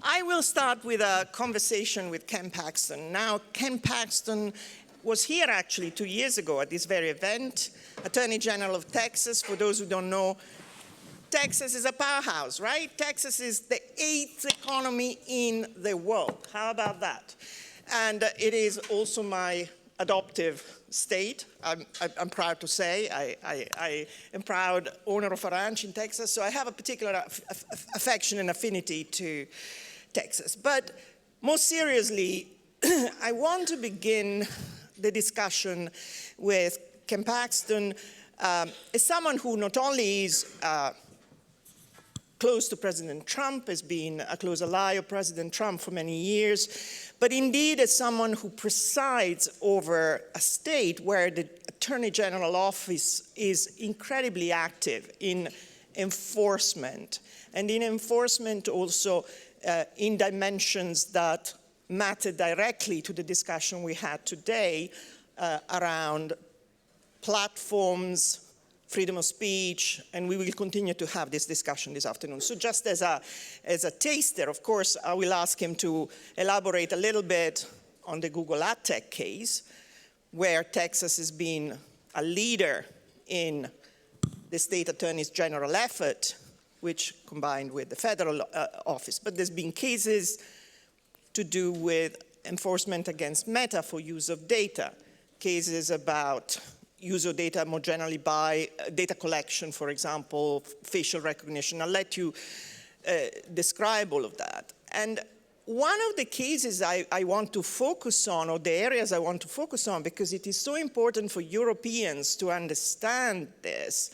I will start with a conversation with Ken Paxton. Now, Ken Paxton was here actually 2 years ago at this very event, Attorney General of Texas. For those who don't know, Texas is a powerhouse, right? Texas is the 8th economy in the world. How about that? And it is also my adoptive state. I'm proud to say. I am proud owner of a ranch in Texas, so I have a particular affection and affinity to Texas. But most seriously, I want to begin the discussion with Ken Paxton as someone who not only is close to President Trump, has been a close ally of President Trump for many years, but indeed as someone who presides over a state where the Attorney General office is incredibly active in enforcement, and in enforcement also in dimensions that matter directly to the discussion we had today around platforms, freedom of speech, and we will continue to have this discussion this afternoon. So just as a taster, of course, I will ask him to elaborate a little bit on the Google Ad Tech case, where Texas has been a leader in the state attorney's general effort, which combined with the federal office. But there's been cases to do with enforcement against Meta for use of data, cases about use of data more generally by data collection, for example, facial recognition. I'll let you describe all of that. And one of the cases I want to focus on, or the areas I want to focus on, because it is so important for Europeans to understand this,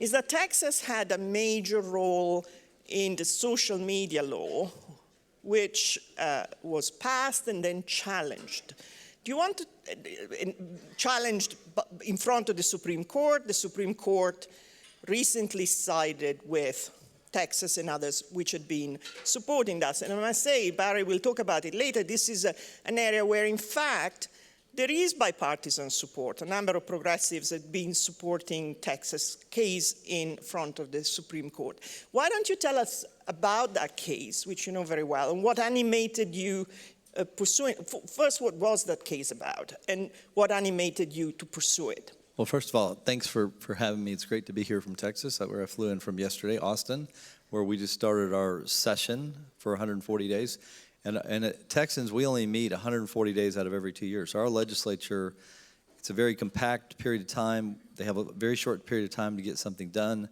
is that Texas had a major role in the social media law, which was passed and then challenged. Do you want to challenged in front of the Supreme Court? The Supreme Court recently sided with Texas and others which had been supporting us. And I must say, Barry will talk about it later, this is an area where in fact there is bipartisan support. A number of progressives have been supporting Texas' case in front of the Supreme Court. Why don't you tell us about that case, which you know very well, and what animated you pursuing? First, what was that case about, and what animated you to pursue it? Well, first of all, thanks for having me. It's great to be here from Texas, where I flew in from yesterday, Austin, where we just started our session for 140 days. And Texans, we only meet 140 days out of every 2 years. So our legislature, it's a very compact period of time. They have a very short period of time to get something done.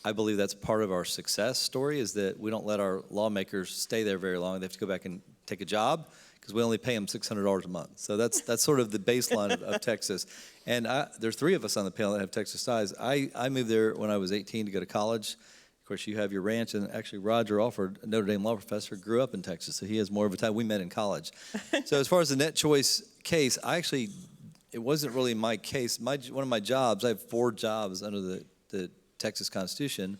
I believe that's part of our success story, is that we don't let our lawmakers stay there very long. They have to go back and take a job because we only pay them $600 a month. So that's sort of the baseline of Texas. And there's 3 of us on the panel that have Texas ties. I moved there when I was 18 to go to college. Of course, you have your ranch, and actually Roger Alford, a Notre Dame law professor, grew up in Texas, so he has more of a tie. We met in college. So as far as the net choice case, it wasn't really my case. One of my jobs, I have 4 jobs under the Texas Constitution,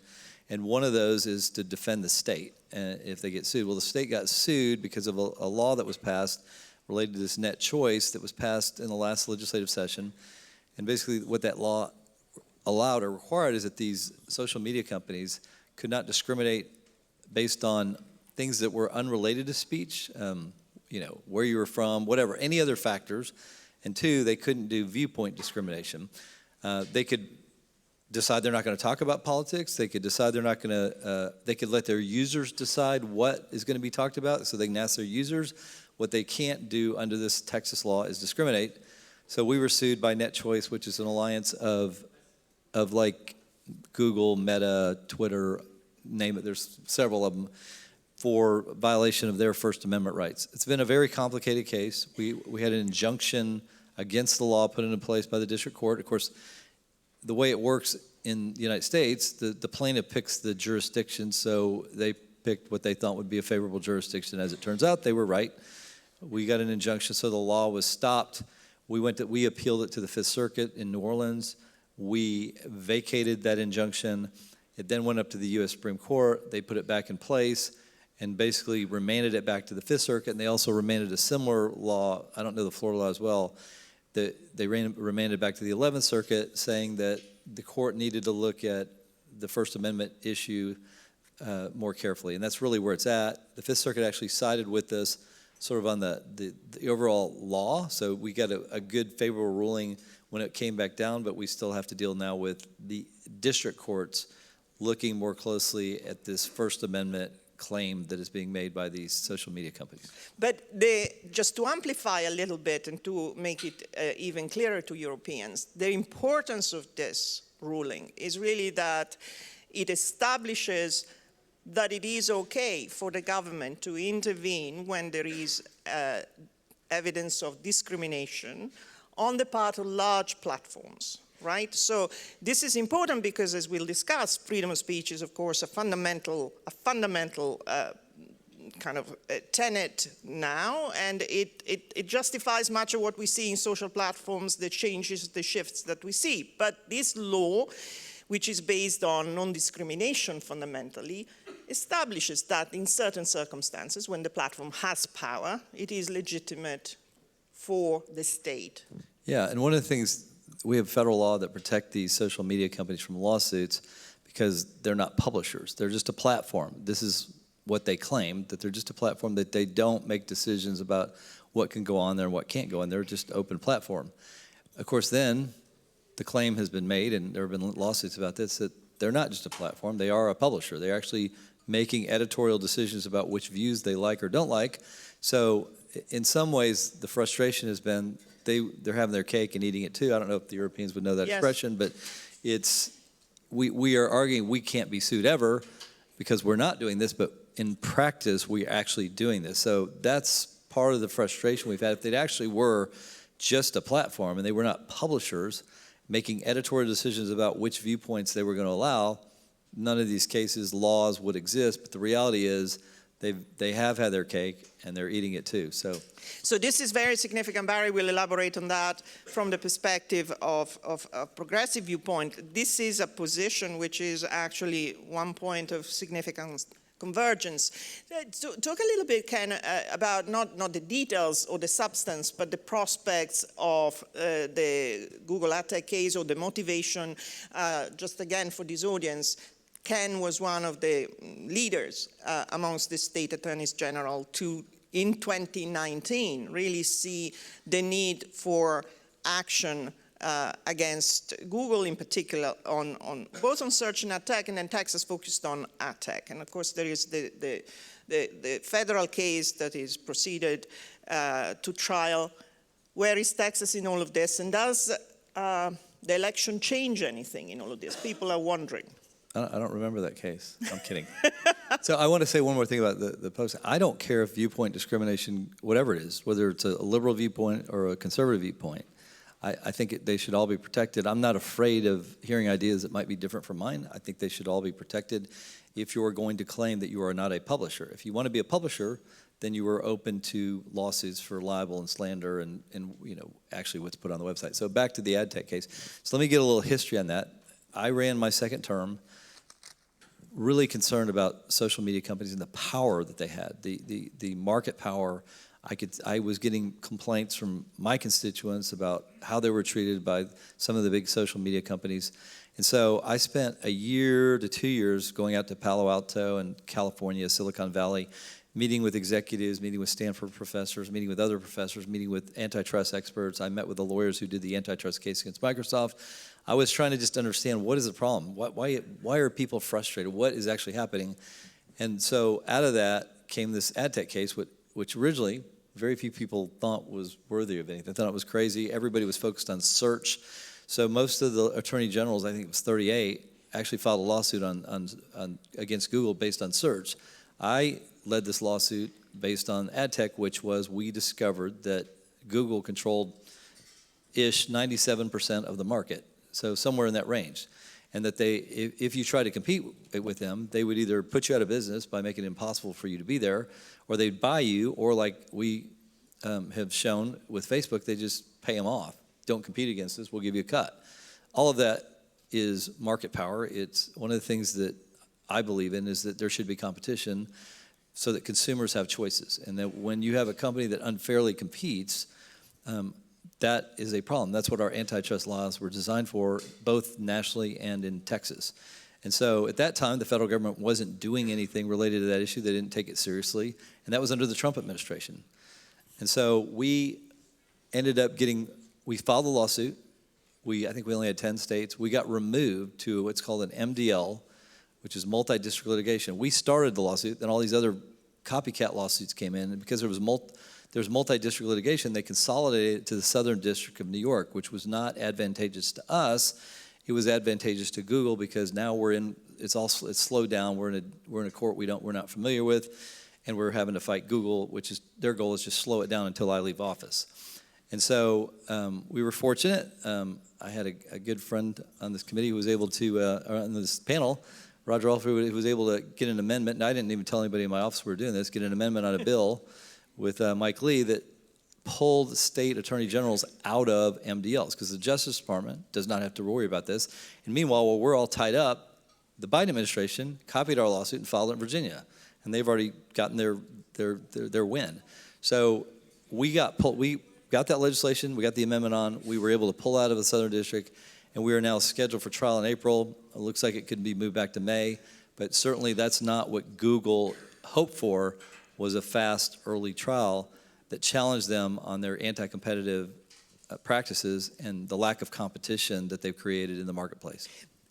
and one of those is to defend the state if they get sued. Well, the state got sued because of a law that was passed related to this net choice that was passed in the last legislative session. And basically what that law allowed or required is that these social media companies could not discriminate based on things that were unrelated to speech, where you were from, whatever, any other factors. And 2, they couldn't do viewpoint discrimination. They could decide they're not going to talk about politics. They could decide they're not going to, they could let their users decide what is going to be talked about, so they can ask their users. What they can't do under this Texas law is discriminate. So we were sued by Net Choice, which is an alliance of like Google, Meta, Twitter, name it, there's several of them, for violation of their First Amendment rights. It's been a very complicated case. We had an injunction against the law put into place by the district court. Of course, the way it works in the United States, the plaintiff picks the jurisdiction, so they picked what they thought would be a favorable jurisdiction. As it turns out, they were right. We got an injunction, so the law was stopped. We appealed it to the Fifth Circuit in New Orleans. We vacated that injunction. It then went up to the U.S. Supreme Court. They put it back in place and basically remanded it back to the Fifth Circuit, and they also remanded a similar law, I don't know the Florida law as well, that they remanded back to the 11th Circuit, saying that the court needed to look at the First Amendment issue more carefully, and that's really where it's at. The Fifth Circuit actually sided with us sort of on the overall law, so we got a good favorable ruling when it came back down, but we still have to deal now with the district courts looking more closely at this First Amendment claim that is being made by these social media companies. But just to amplify a little bit and to make it even clearer to Europeans, the importance of this ruling is really that it establishes that it is okay for the government to intervene when there is evidence of discrimination on the part of large platforms, right? So this is important because, as we'll discuss, freedom of speech is, of course, a fundamental kind of tenet now, and it justifies much of what we see in social platforms, the changes, the shifts that we see. But this law, which is based on non-discrimination fundamentally, establishes that in certain circumstances, when the platform has power, it is legitimate for the state. Yeah, and one of the things, we have federal law that protect these social media companies from lawsuits because they're not publishers. They're just a platform. This is what they claim, that they're just a platform, that they don't make decisions about what can go on there and what can't go on. They're just an open platform. Of course, then the claim has been made, and there have been lawsuits about this, that they're not just a platform, they are a publisher. They're actually making editorial decisions about which views they like or don't like. So in some ways, the frustration has been they're having their cake and eating it too. I don't know if the Europeans would know that expression, but we are arguing we can't be sued ever because we're not doing this, but in practice, we're actually doing this. So that's part of the frustration we've had. If they actually were just a platform and they were not publishers making editorial decisions about which viewpoints they were going to allow, none of these cases, laws would exist. But the reality is they have had their cake and they're eating it too. So this is very significant. Barry will elaborate on that from the perspective of a progressive viewpoint. This is a position which is actually one point of significant convergence. Talk a little bit, Ken, about not the details or the substance, but the prospects of the Google AdTech case or the motivation. Just again, for this audience, Ken was one of the leaders amongst the state attorneys general to, in 2019, really see the need for action against Google in particular, on both on search and ad tech, and then Texas focused on ad tech. And of course, there is the federal case that is proceeded to trial. Where is Texas in all of this? And does the election change anything in all of this? People are wondering. I don't remember that case. I'm kidding. So I want to say one more thing about the post. I don't care if viewpoint discrimination, whatever it is, whether it's a liberal viewpoint or a conservative viewpoint, I think they should all be protected. I'm not afraid of hearing ideas that might be different from mine. I think they should all be protected if you're going to claim that you are not a publisher. If you want to be a publisher, then you are open to lawsuits for libel and slander and actually what's put on the website. So back to the ad tech case. So let me get a little history on that. I ran my second term really concerned about social media companies and the power that they had, the market power. I was getting complaints from my constituents about how they were treated by some of the big social media companies. And so I spent a year to 2 years going out to Palo Alto and California, Silicon Valley, meeting with executives, meeting with Stanford professors, meeting with other professors, meeting with antitrust experts. I met with the lawyers who did the antitrust case against Microsoft. I was trying to just understand, what is the problem? Why are people frustrated? What is actually happening? And so out of that came this ad tech case, which originally very few people thought was worthy of anything. They thought it was crazy. Everybody was focused on search. So most of the attorney generals, I think it was 38, actually filed a lawsuit against Google based on search. I led this lawsuit based on ad tech, which was we discovered that Google controlled-ish 97% of the market, so somewhere in that range. And that if you try to compete with them, they would either put you out of business by making it impossible for you to be there, or they'd buy you, or like we have shown with Facebook, they just pay them off. Don't compete against us, we'll give you a cut. All of that is market power. It's one of the things that I believe in is that there should be competition so that consumers have choices. And that when you have a company that unfairly competes, that is a problem. That's what our antitrust laws were designed for, both nationally and in Texas. And so at that time, the federal government wasn't doing anything related to that issue. They didn't take it seriously. And that was under the Trump administration. And so we ended up we filed a lawsuit. I think we only had 10 states. We got removed to what's called an MDL, which is multi-district litigation. We started the lawsuit, then all these other copycat lawsuits came in, and because there was multi-district litigation, they consolidated it to the Southern District of New York, which was not advantageous to us. It was advantageous to Google because now it's slowed down. We're in a court we're not familiar with, and we're having to fight Google, which is their goal is just slow it down until I leave office. And so we were fortunate. I had a good friend on this committee who was able to, on this panel, Roger Alford, who was able to get an amendment, and I didn't even tell anybody in my office we were doing this, get an amendment on a bill with Mike Lee that pulled state attorney generals out of MDLs because the Justice Department does not have to worry about this. And meanwhile, while we're all tied up, the Biden administration copied our lawsuit and filed it in Virginia, and they've already gotten their win. So we got that legislation, we got the amendment on, we were able to pull out of the Southern District, and we are now scheduled for trial in April. It looks like it could be moved back to May, but certainly that's not what Google hoped for, was a fast, early trial that challenged them on their anti-competitive practices and the lack of competition that they've created in the marketplace.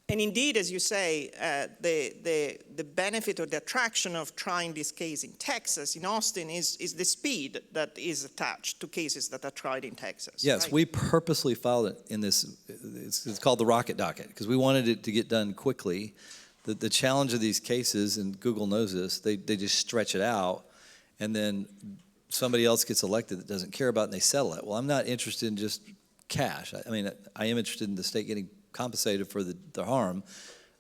And indeed, as you say, the benefit or the attraction of trying this case in Texas, in Austin, is the speed that is attached to cases that are tried in Texas. Yes, right? we purposely filed it in this, it's called the rocket docket, because we wanted it to get done quickly. The challenge of these cases, and Google knows this, they just stretch it out, and then somebody else gets elected that doesn't care about it, and they settle it. Well, I'm not interested in just cash. I mean, I am interested in the state getting compensated for the harm.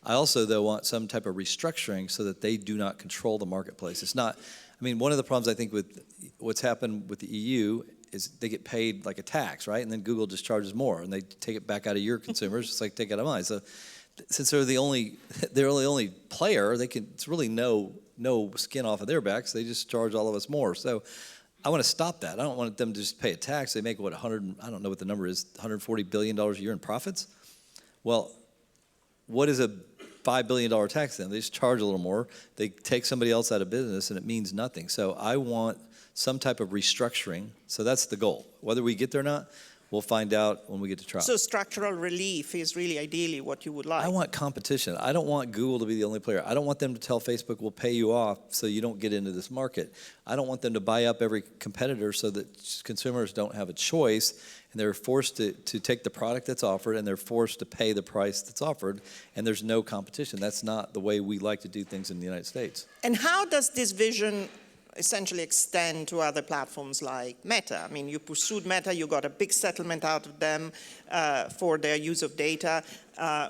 I also, though, want some type of restructuring so that they do not control the marketplace. It's not, I mean, one of the problems I think with what's happened with the EU is they get paid like a tax, right? And then Google just charges more, and they take it back out of your consumers, just like take it out of mine. So since they're the only player, it's really no skin off of their backs. They just charge all of us more. So I want to stop that. I don't want them to just pay a tax. They make I don't know what the number is, $140 billion a year in profits. Well, what is a $5 billion tax then? They just charge a little more. They take somebody else out of business, and it means nothing. So I want some type of restructuring. So that's the goal. Whether we get there or not, we'll find out when we get to trial. So structural relief is really ideally what you would like. I want competition. I don't want Google to be the only player. I don't want them to tell Facebook, we'll pay you off so you don't get into this market. I don't want them to buy up every competitor so that consumers don't have a choice, and they're forced to take the product that's offered, and they're forced to pay the price that's offered, and there's no competition. That's not the way we like to do things in the United States. And how does this vision essentially extend to other platforms like Meta? I mean, you pursued Meta, you got a big settlement out of them for their use of data.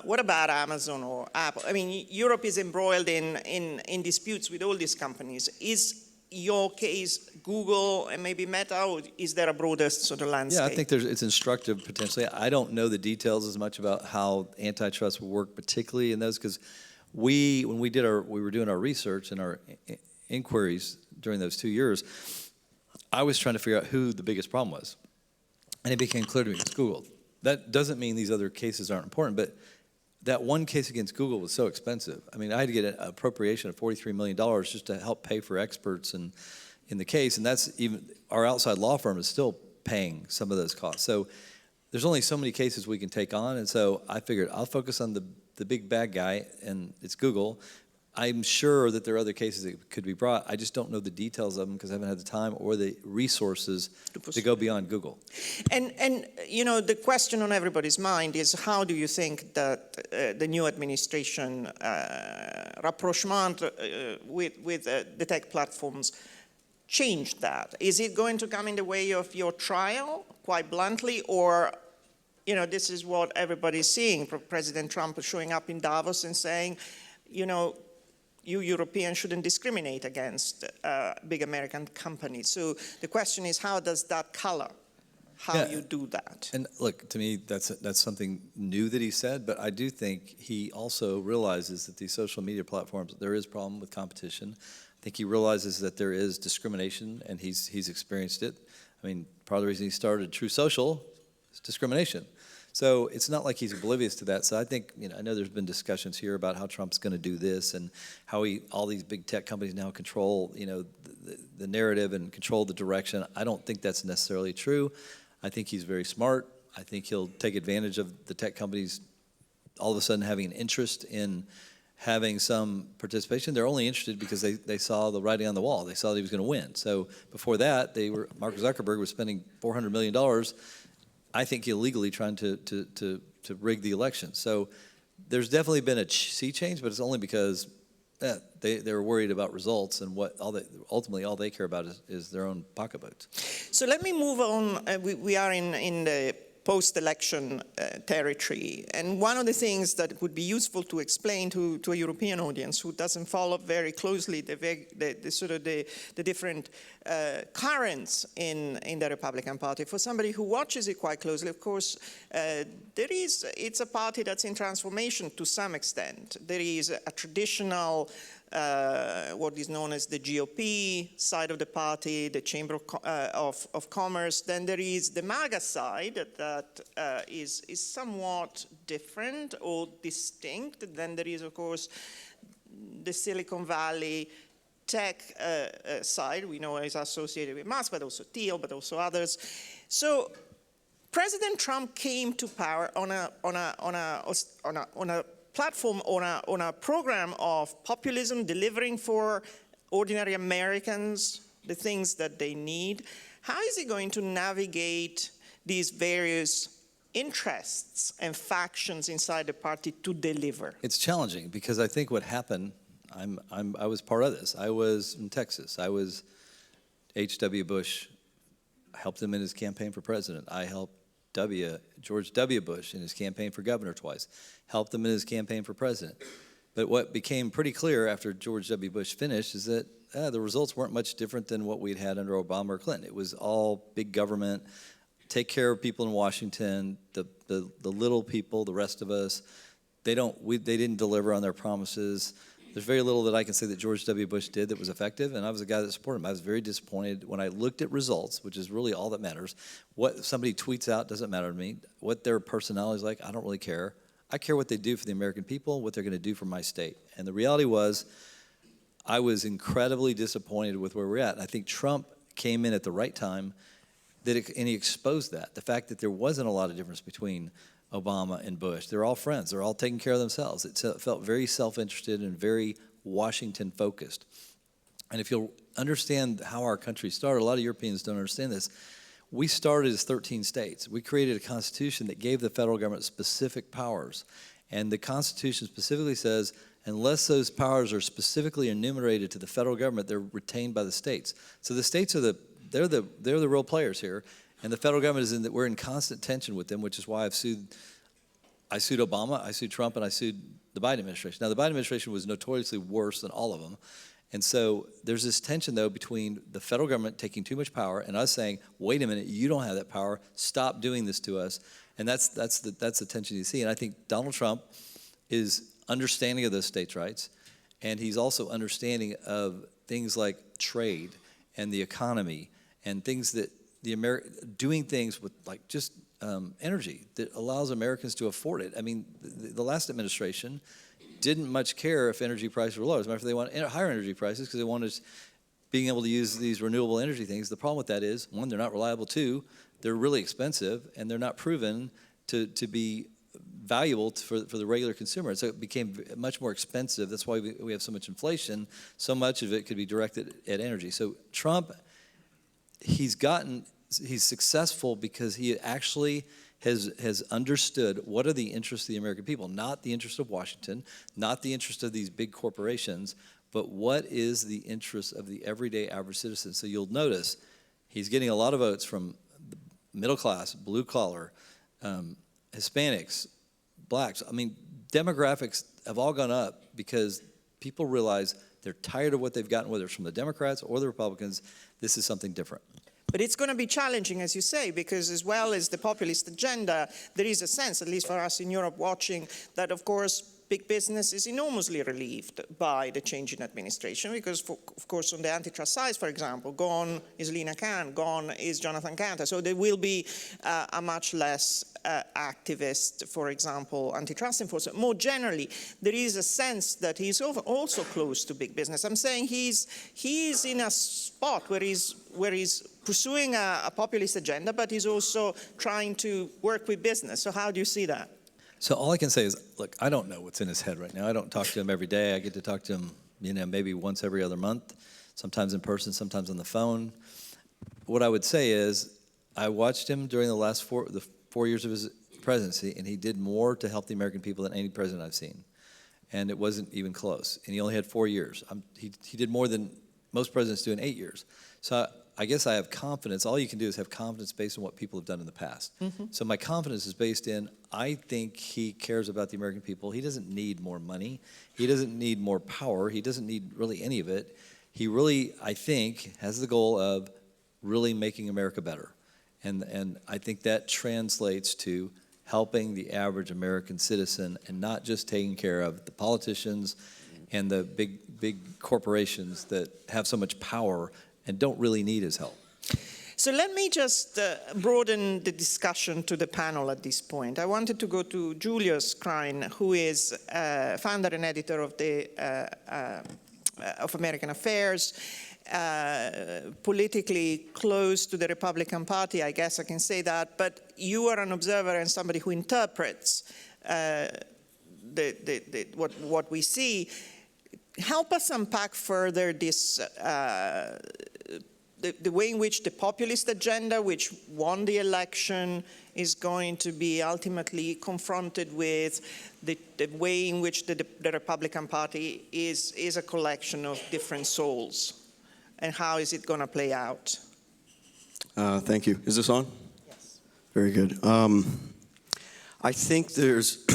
What about Amazon or Apple? I mean, Europe is embroiled in disputes with all these companies. Is your case Google and maybe Meta, or is there a broader sort of landscape? Yeah, I think it's instructive potentially. I don't know the details as much about how antitrust will work, particularly in those, because when we were doing our research and our inquiries during those 2 years, I was trying to figure out who the biggest problem was. And it became clear to me it's Google. That doesn't mean these other cases aren't important, but that one case against Google was so expensive. I mean, I had to get an appropriation of $43 million just to help pay for experts in the case, and that's even, our outside law firm is still paying some of those costs. So there's only so many cases we can take on, and so I figured I'll focus on the big bad guy, and it's Google. I'm sure that there are other cases that could be brought. I just don't know the details of them because I haven't had the time or the resources to go beyond Google. And you know, the question on everybody's mind is, how do you think that the new administration rapprochement with the tech platforms changed that? Is it going to come in the way of your trial, quite bluntly, or you know, this is what everybody's seeing, President Trump showing up in Davos and saying, you know, you Europeans shouldn't discriminate against big American companies. So the question is, how does that color how you do that? And look, to me, that's something new that he said, but I do think he also realizes that these social media platforms, there is a problem with competition. I think he realizes that there is discrimination, and he's experienced it. I mean, part of the reason he started True Social is discrimination. So it's not like he's oblivious to that. So I think, I know there's been discussions here about how Trump's going to do this and how all these big tech companies now control, the narrative and control the direction. I don't think that's necessarily true. I think he's very smart. I think he'll take advantage of the tech companies all of a sudden having an interest in having some participation. They're only interested because they saw the writing on the wall. They saw that he was going to win. So before that, Mark Zuckerberg was spending $400 million, I think illegally, trying to rig the election. So there's definitely been a sea change, but it's only because they were worried about results, and ultimately all they care about is their own pocketbooks. So let me move on. We are in the post-election territory, and one of the things that would be useful to explain to a European audience who doesn't follow very closely the different currents in the Republican Party, for somebody who watches it quite closely, of course, it's a party that's in transformation to some extent. There is a traditional what is known as the GOP side of the party, the Chamber of Commerce. Then there is the MAGA side that is somewhat different or distinct. Then there is, of course, the Silicon Valley tech side. We know is associated with Musk, but also Thiel, but also others. So President Trump came to power on a platform, on a program of populism, delivering for ordinary Americans the things that they need. How is he going to navigate these various interests and factions inside the party to deliver? It's challenging because I think what happened, I was part of this. I was in Texas. I was H.W. Bush. I helped him in his campaign for president. I helped George W. Bush in his campaign for governor twice, helped him in his campaign for president. But what became pretty clear after George W. Bush finished is that the results weren't much different than what we'd had under Obama or Clinton. It was all big government, take care of people in Washington, the little people, the rest of us. They didn't deliver on their promises. There's very little that I can say that George W. Bush did that was effective, and I was a guy that supported him. I was very disappointed when I looked at results, which is really all that matters. What somebody tweets out doesn't matter to me. What their personality is like, I don't really care. I care what they do for the American people, what they're going to do for my state. And the reality was, I was incredibly disappointed with where we're at. And I think Trump came in at the right time, and he exposed that. The fact that there wasn't a lot of difference between Obama and Bush. They're all friends. They're all taking care of themselves. It felt very self-interested and very Washington-focused. And if you'll understand how our country started, a lot of Europeans don't understand this. We started as 13 states. We created a constitution that gave the federal government specific powers. And the Constitution specifically says, unless those powers are specifically enumerated to the federal government, they're retained by the states. So the states are they're the real players here. And the federal government we're in constant tension with them, which is why I sued Obama, I sued Trump, and I sued the Biden administration. Now, the Biden administration was notoriously worse than all of them. And so there's this tension, though, between the federal government taking too much power and us saying, wait a minute, you don't have that power. Stop doing this to us. And that's the tension you see. And I think Donald Trump is understanding of those states' rights, and he's also understanding of things like trade and the economy and things that doing things with like just energy that allows Americans to afford it. I mean, the last administration didn't much care if energy prices were low. As a matter of fact, they want higher energy prices because they wanted being able to use these renewable energy things. The problem with that is, one, they're not reliable. Two, they're really expensive, and they're not proven to be valuable for the regular consumer. So it became much more expensive. That's why we have so much inflation. So much of it could be directed at energy. So Trump, he's successful because he actually has understood what are the interests of the American people, not the interest of Washington, not the interest of these big corporations, but what is the interest of the everyday average citizen. So you'll notice he's getting a lot of votes from the middle class, blue collar, Hispanics, blacks. I mean, demographics have all gone up because people realize they're tired of what they've gotten, whether it's from the Democrats or the Republicans. This is something different. But it's going to be challenging, as you say, because as well as the populist agenda, there is a sense, at least for us in Europe watching, that of course big business is enormously relieved by the change in administration because, of course, on the antitrust side, for example, gone is Lina Khan, gone is Jonathan Cantor. So there will be a much less activist, for example, antitrust enforcement. More generally, there is a sense that he's also close to big business. I'm saying he's in a spot where he's pursuing a populist agenda, but he's also trying to work with business. So how do you see that? So all I can say is, look, I don't know what's in his head right now. I don't talk to him every day. I get to talk to him, maybe once every other month, sometimes in person, sometimes on the phone. What I would say is, I watched him during the last 4 years of his presidency, and he did more to help the American people than any president I've seen. And it wasn't even close. And he only had 4 years. He did more than most presidents do in 8 years. So I guess I have confidence. All you can do is have confidence based on what people have done in the past. Mm-hmm. So my confidence is based in, I think he cares about the American people. He doesn't need more money. He doesn't need more power. He doesn't need really any of it. He really, I think, has the goal of really making America better. And I think that translates to helping the average American citizen and not just taking care of the politicians and the big corporations that have so much power and don't really need his help. So let me just broaden the discussion to the panel at this point. I wanted to go to Julius Krein, who is founder and editor of the of American Affairs, politically close to the Republican Party, I guess I can say that, but you are an observer and somebody who interprets what we see. Help us unpack further this, the way in which the populist agenda, which won the election, is going to be ultimately confronted with the way in which the Republican Party is a collection of different souls, and how is it going to play out? Thank you. Is this on? Yes. Very good. I think there's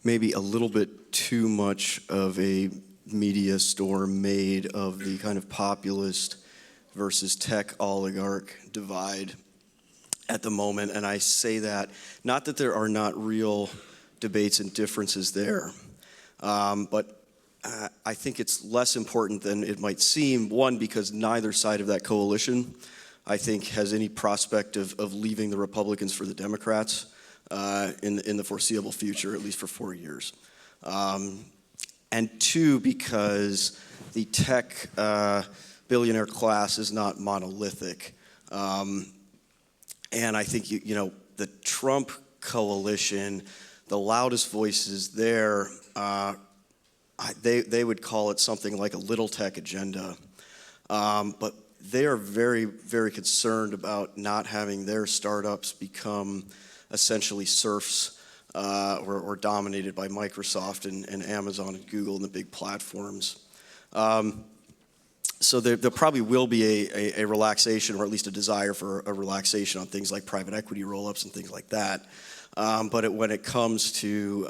maybe a little bit too much of a media storm made of the kind of populist versus tech oligarch divide at the moment. And I say that, not that there are not real debates and differences there, but I think it's less important than it might seem. One, because neither side of that coalition, I think, has any prospect of leaving the Republicans for the Democrats in the foreseeable future, at least for 4 years. And two, because the tech billionaire class is not monolithic. And I think, the Trump coalition, the loudest voices there, they would call it something like a little tech agenda. But they are very, very concerned about not having their startups become essentially serfs or dominated by Microsoft and Amazon and Google and the big platforms. So there probably will be a relaxation, or at least a desire for a relaxation on things like private equity roll-ups and things like that. But when it comes to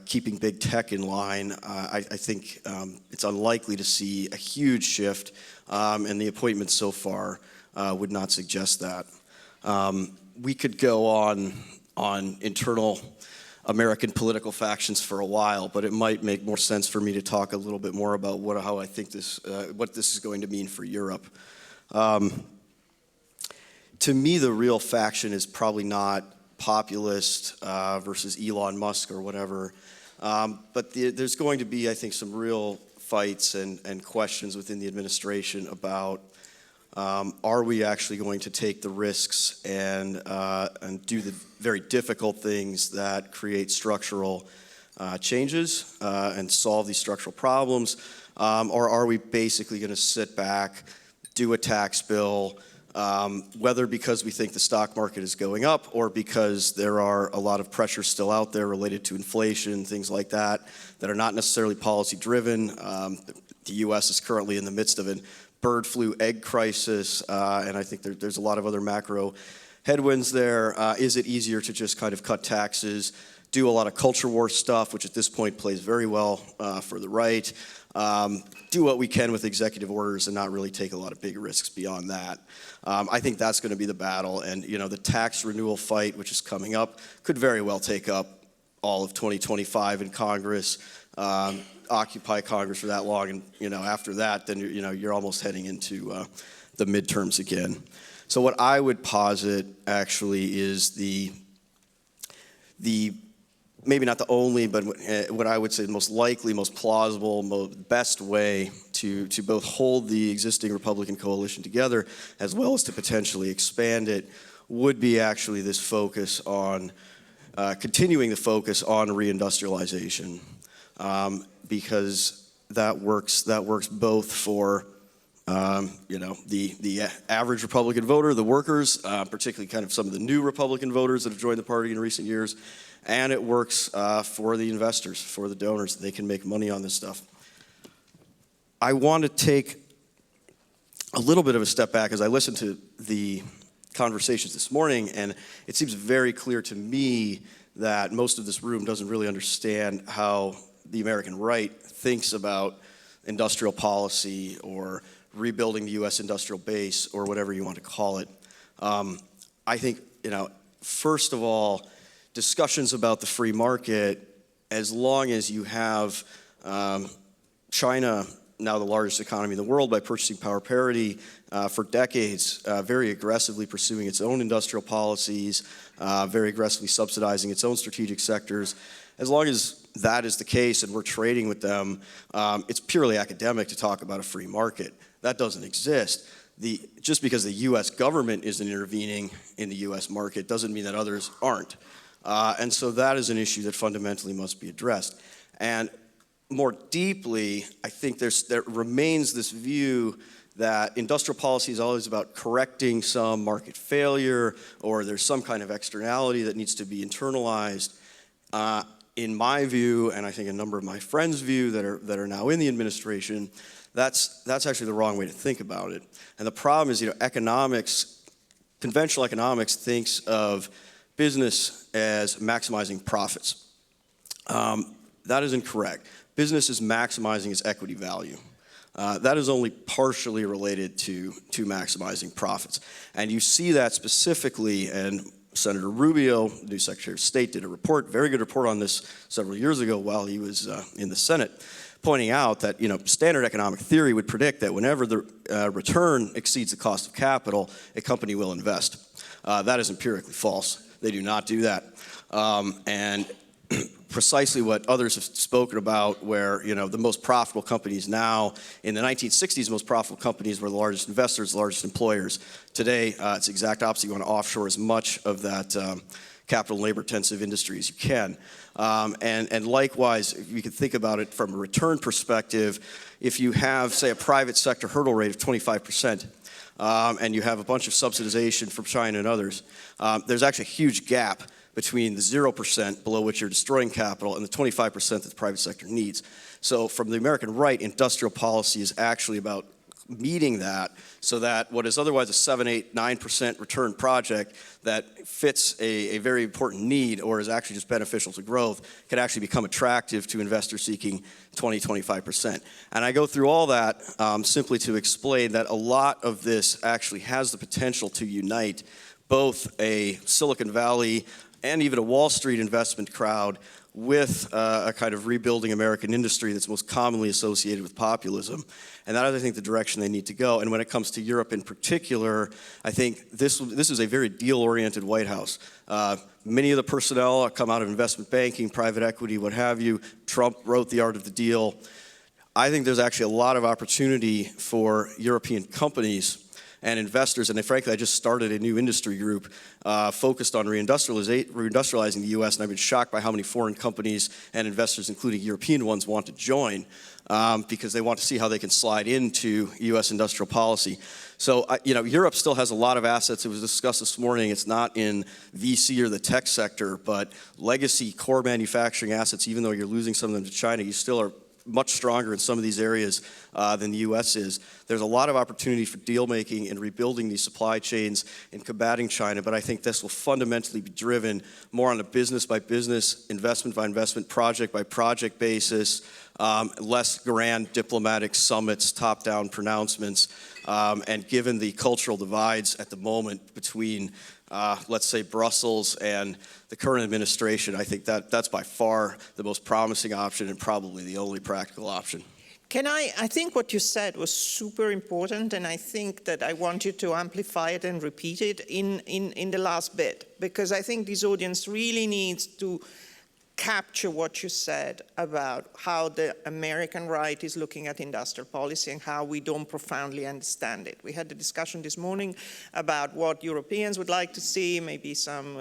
keeping big tech in line, I think it's unlikely to see a huge shift, and the appointments so far would not suggest that. We could go on internal American political factions for a while, but it might make more sense for me to talk a little bit more about how I think what this is going to mean for Europe. To me, the real faction is probably not populist versus Elon Musk or whatever, but there's going to be, I think, some real fights and questions within the administration about are we actually going to take the risks and do the very difficult things that create structural changes and solve these structural problems, or are we basically going to sit back, do a tax bill, whether because we think the stock market is going up or because there are a lot of pressures still out there related to inflation, things like that are not necessarily policy driven. The U.S. is currently in the midst of an bird flu egg crisis, and I think there's a lot of other macro headwinds there. Is it easier to just kind of cut taxes, do a lot of culture war stuff, which at this point plays very well for the right, do what we can with executive orders and not really take a lot of big risks beyond that? I think that's going to be the battle, and the tax renewal fight, which is coming up, could very well take up all of 2025 in Congress, occupy Congress for that long, and after that, then you're almost heading into the midterms again. So what I would posit actually is the maybe not the only, but what I would say the most likely, most plausible, best way to both hold the existing Republican coalition together as well as to potentially expand it would be actually this focus on continuing the focus on reindustrialization, because that works both for the average Republican voter, the workers, particularly kind of some of the new Republican voters that have joined the party in recent years, and it works for the investors, for the donors. They can make money on this stuff. I want to take a little bit of a step back as I listened to the conversations this morning, and it seems very clear to me that most of this room doesn't really understand how the American right thinks about industrial policy or rebuilding the U.S. industrial base or whatever you want to call it. I think, first of all, discussions about the free market, as long as you have China, now the largest economy in the world by purchasing power parity, for decades, very aggressively pursuing its own industrial policies, very aggressively subsidizing its own strategic sectors. As long as that is the case and we're trading with them, it's purely academic to talk about a free market. That doesn't exist. Just because the U.S. government isn't intervening in the U.S. market doesn't mean that others aren't. And so that is an issue that fundamentally must be addressed. And more deeply, I think there remains this view that industrial policy is always about correcting some market failure, or there's some kind of externality that needs to be internalized. In my view, and I think a number of my friends' view that are now in the administration, that's actually the wrong way to think about it. And the problem is, economics, conventional economics thinks of business as maximizing profits. That is incorrect. Business is maximizing its equity value. That is only partially related to maximizing profits. And you see that specifically, and Senator Rubio, new Secretary of State, did a report, very good report on this several years ago while he was in the Senate, pointing out that standard economic theory would predict that whenever the return exceeds the cost of capital, a company will invest. That is empirically false. They do not do that. And precisely what others have spoken about, where the most profitable companies now, in the 1960s, the most profitable companies were the largest investors, the largest employers. Today, it's the exact opposite. You want to offshore as much of that capital and labor-intensive industry as you can. And likewise, if you can think about it from a return perspective, if you have, say, a private sector hurdle rate of 25%, and you have a bunch of subsidization from China and others, there's actually a huge gap between the 0% below which you're destroying capital and the 25% that the private sector needs. So from the American right, industrial policy is actually about meeting that, so that what is otherwise a 7, 8, 9% return project that fits a very important need or is actually just beneficial to growth can actually become attractive to investors seeking 20, 25%. And I go through all that simply to explain that a lot of this actually has the potential to unite both a Silicon Valley and even a Wall Street investment crowd with a kind of rebuilding American industry that's most commonly associated with populism. And that is, I think, the direction they need to go. And when it comes to Europe in particular, I think this is a very deal-oriented White House. Many of the personnel come out of investment banking, private equity, what have you. Trump wrote The Art of the Deal. I think there's actually a lot of opportunity for European companies and investors, and frankly, I just started a new industry group focused on reindustrializing the U.S., and I've been shocked by how many foreign companies and investors, including European ones, want to join because they want to see how they can slide into U.S. industrial policy. So, Europe still has a lot of assets. It was discussed this morning. It's not in VC or the tech sector, but legacy core manufacturing assets, even though you're losing some of them to China, you still are much stronger in some of these areas than the U.S. is. There's a lot of opportunity for deal making and rebuilding these supply chains and combating China, but I think this will fundamentally be driven more on a business by business, investment by investment, project by project basis, less grand diplomatic summits, top-down pronouncements, and given the cultural divides at the moment between, let's say, Brussels and the current administration, I think that's by far the most promising option and probably the only practical option. I think what you said was super important, and I think that I want you to amplify it and repeat it in the last bit, because I think this audience really needs to capture what you said about how the American right is looking at industrial policy and how we don't profoundly understand it. We had the discussion this morning about what Europeans would like to see, maybe some,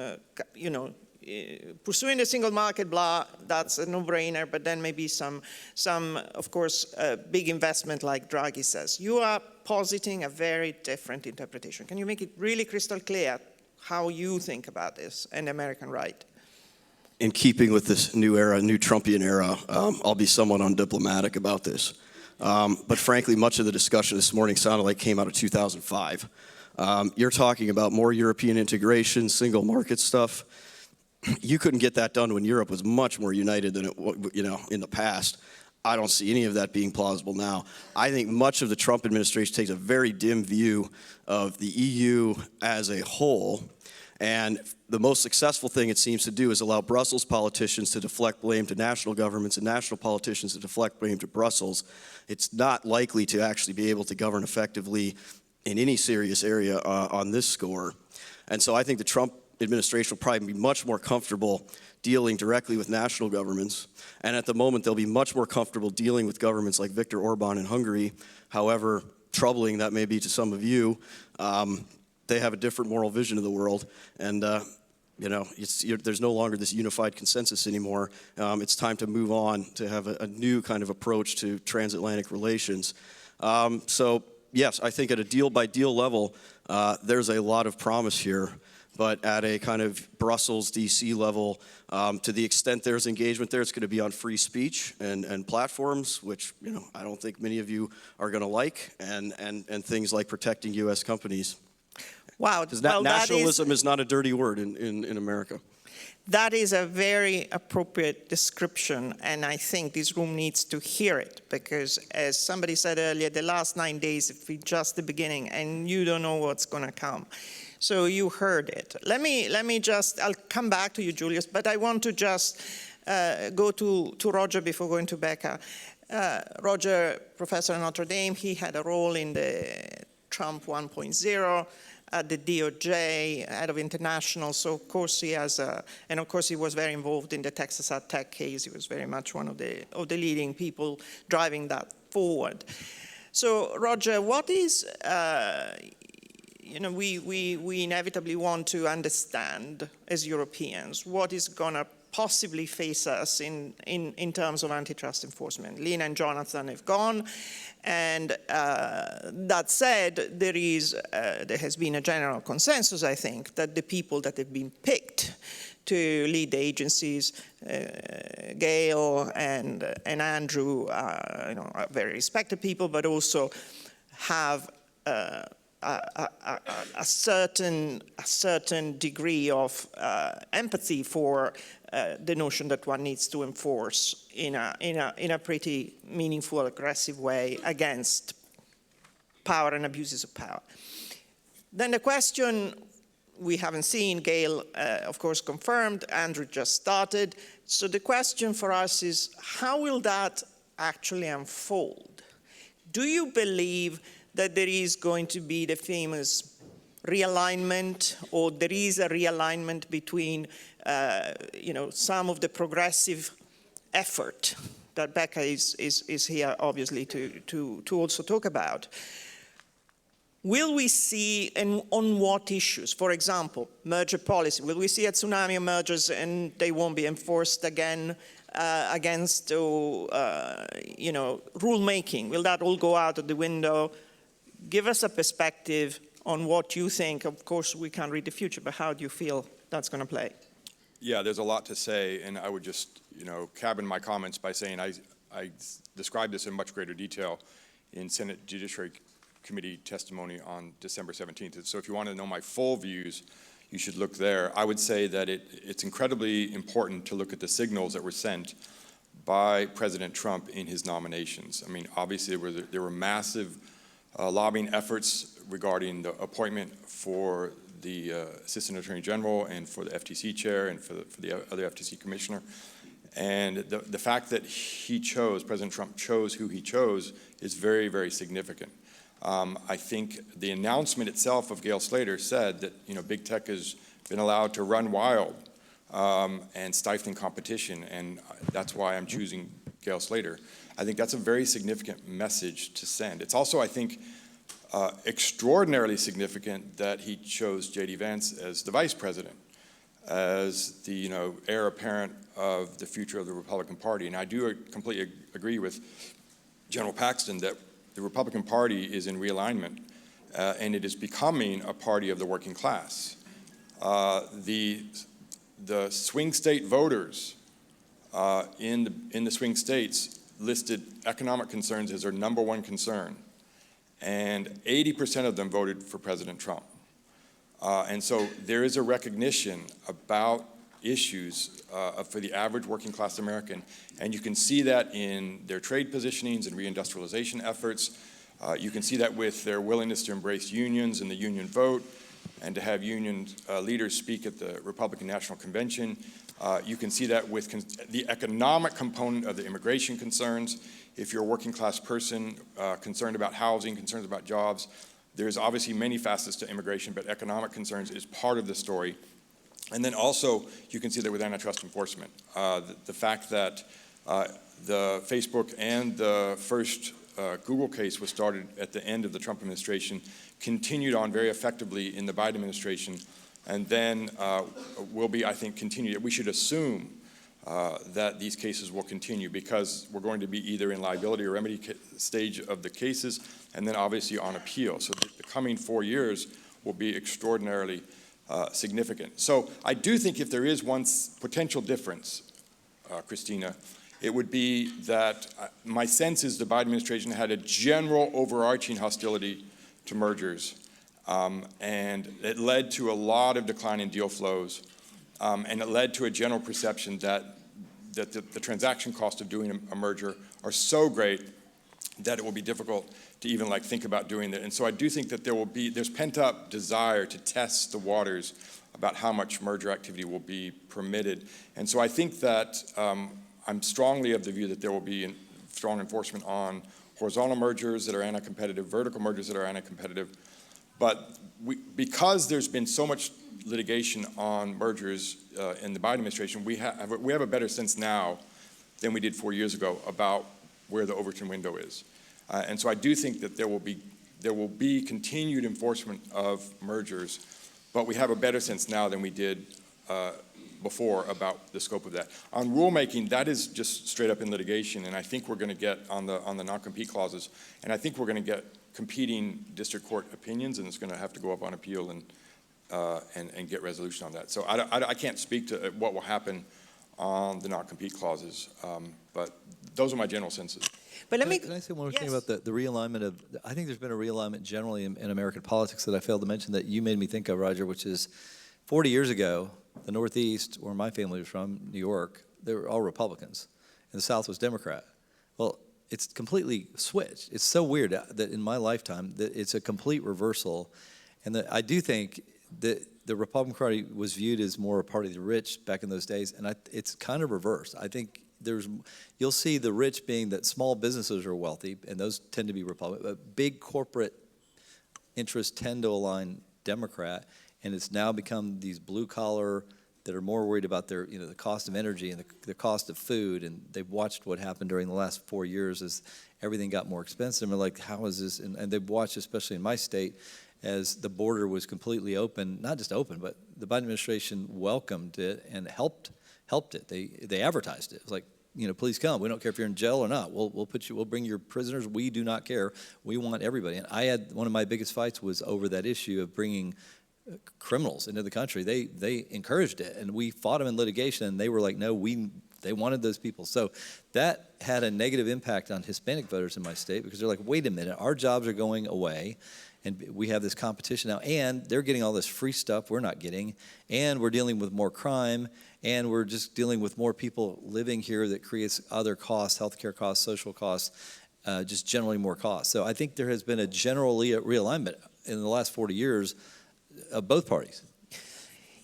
pursuing the single market, blah, that's a no-brainer, but then maybe some of course, big investment like Draghi says. You are positing a very different interpretation. Can you make it really crystal clear how you think about this and the American right? In keeping with this new era, new Trumpian era, I'll be somewhat undiplomatic about this. But frankly, much of the discussion this morning sounded like it came out of 2005. You're talking about more European integration, single market stuff. You couldn't get that done when Europe was much more united than it, in the past. I don't see any of that being plausible now. I think much of the Trump administration takes a very dim view of the EU as a whole. And the most successful thing it seems to do is allow Brussels politicians to deflect blame to national governments and national politicians to deflect blame to Brussels. It's not likely to actually be able to govern effectively in any serious area on this score. And so I think the Trump administration will probably be much more comfortable dealing directly with national governments. And at the moment, they'll be much more comfortable dealing with governments like Viktor Orban in Hungary, however troubling that may be to some of you. They have a different moral vision of the world, and there's no longer this unified consensus anymore. It's time to move on to have a new kind of approach to transatlantic relations. So yes, I think at a deal-by-deal level, there's a lot of promise here, but at a kind of Brussels, D.C. level, to the extent there's engagement there, it's going to be on free speech and platforms, which I don't think many of you are going to like, and things like protecting U.S. companies. Wow. Because nationalism is not a dirty word in America. That is a very appropriate description, and I think this room needs to hear it, because as somebody said earlier, the last 9 days have been just the beginning, and you don't know what's going to come. So you heard it. Let me just, I'll come back to you, Julius, but I want to just go to Roger before going to Becca. Roger, professor at Notre Dame, he had a role in the Trump 1.0, at the DOJ, head of international, so of course he has and of course he was very involved in the Texas Tech case. He was very much one of the leading people driving that forward. So Roger, what is, we inevitably want to understand as Europeans what is gonna possibly face us in terms of antitrust enforcement. Lynn and Jonathan have gone, and that said, there has been a general consensus, I think, that the people that have been picked to lead the agencies, Gail and Andrew, are very respected people, but also have a certain degree of empathy for the notion that one needs to enforce in a pretty meaningful, aggressive way against power and abuses of power. Then the question we haven't seen, Gail, of course, confirmed, Andrew just started. So the question for us is, how will that actually unfold? Do you believe that there is going to be the famous realignment, or there is a realignment between some of the progressive effort that Becca is here obviously to also talk about? Will we see, and on what issues? For example, merger policy. Will we see a tsunami of mergers and they won't be enforced again against rulemaking? Will that all go out of the window? Give us a perspective on what you think. Of course, we can't read the future, but how do you feel that's going to play? Yeah, there's a lot to say, and I would just, cabin my comments by saying I described this in much greater detail in Senate Judiciary Committee testimony on December 17th. So if you want to know my full views, you should look there. I would say that it's incredibly important to look at the signals that were sent by President Trump in his nominations. I mean, obviously there were massive lobbying efforts regarding the appointment for the Assistant Attorney General and for the FTC chair and for the other FTC commissioner. And the fact that President Trump chose who he chose is very, very significant. I think the announcement itself of Gail Slater said that, big tech has been allowed to run wild and stifling competition, and that's why I'm choosing Gail Slater. I think that's a very significant message to send. It's also, I think, extraordinarily significant that he chose J.D. Vance as the vice president, as the heir apparent of the future of the Republican Party. And I do completely agree with General Paxton that the Republican Party is in realignment, and it is becoming a party of the working class. The swing state voters in the swing states listed economic concerns as their number one concern, and 80% of them voted for President Trump. And so there is a recognition about issues for the average working class American, and you can see that in their trade positionings and reindustrialization efforts. You can see that with their willingness to embrace unions and the union vote, and to have union leaders speak at the Republican National Convention. You can see that with the economic component of the immigration concerns. If you're a working class person concerned about housing, concerns about jobs, there's obviously many facets to immigration, but economic concerns is part of the story. And then also, you can see that with antitrust enforcement. The fact that the Facebook and the first Google case was started at the end of the Trump administration, continued on very effectively in the Biden administration, and then will be, I think, continued. We should assume that these cases will continue because we're going to be either in liability or remedy stage of the cases, and then obviously on appeal. So the coming 4 years will be extraordinarily significant. So I do think if there is one potential difference, Cristina, it would be that my sense is the Biden administration had a general overarching hostility to mergers, and it led to a lot of decline in deal flows, and it led to a general perception that the transaction cost of doing a merger are so great that it will be difficult to even think about doing that. And so I do think that there's pent-up desire to test the waters about how much merger activity will be permitted. And so I think that I'm strongly of the view that there will be strong enforcement on horizontal mergers that are anti-competitive, vertical mergers that are anti-competitive. But because there's been so much litigation on mergers in the Biden administration, we have a better sense now than we did 4 years ago about where the Overton window is. And so I do think that there will be continued enforcement of mergers, but we have a better sense now than we did before about the scope of that. On rulemaking, that is just straight up in litigation, and I think we're going to get on the non-compete clauses, and I think we're going to get competing district court opinions, and it's going to have to go up on appeal and get resolution on that. So I can't speak to what will happen on the non-compete clauses, but those are my general senses. But Can I say one more thing about the realignment of, I think there's been a realignment generally in American politics that I failed to mention that you made me think of, Roger, which is 40 years ago, the Northeast, where my family was from, New York, they were all Republicans, and the South was Democrat. Well, it's completely switched. It's so weird that in my lifetime that it's a complete reversal, and that I do think that the Republican Party was viewed as more a party of the rich back in those days, and it's kind of reversed. I think you'll see the rich being that small businesses are wealthy, and those tend to be Republican, but big corporate interests tend to align Democrat, and it's now become these blue collar that are more worried about their, the cost of energy and the cost of food, and they've watched what happened during the last 4 years as everything got more expensive. And they're like, how is this? And they've watched, especially in my state, as the border was completely open, not just open, but the Biden administration welcomed it and helped it. They advertised it. It was like, please come. We don't care if you're in jail or not. We'll bring your prisoners. We do not care. We want everybody. And I had one of my biggest fights was over that issue of bringing criminals into the country. They encouraged it, and we fought them in litigation, and they were like, no, They wanted those people. So that had a negative impact on Hispanic voters in my state because they're like, wait a minute, our jobs are going away. And we have this competition now, and they're getting all this free stuff we're not getting, and we're dealing with more crime, and we're just dealing with more people living here that creates other costs, healthcare costs, social costs, just generally more costs. So I think there has been a general realignment in the last 40 years of both parties.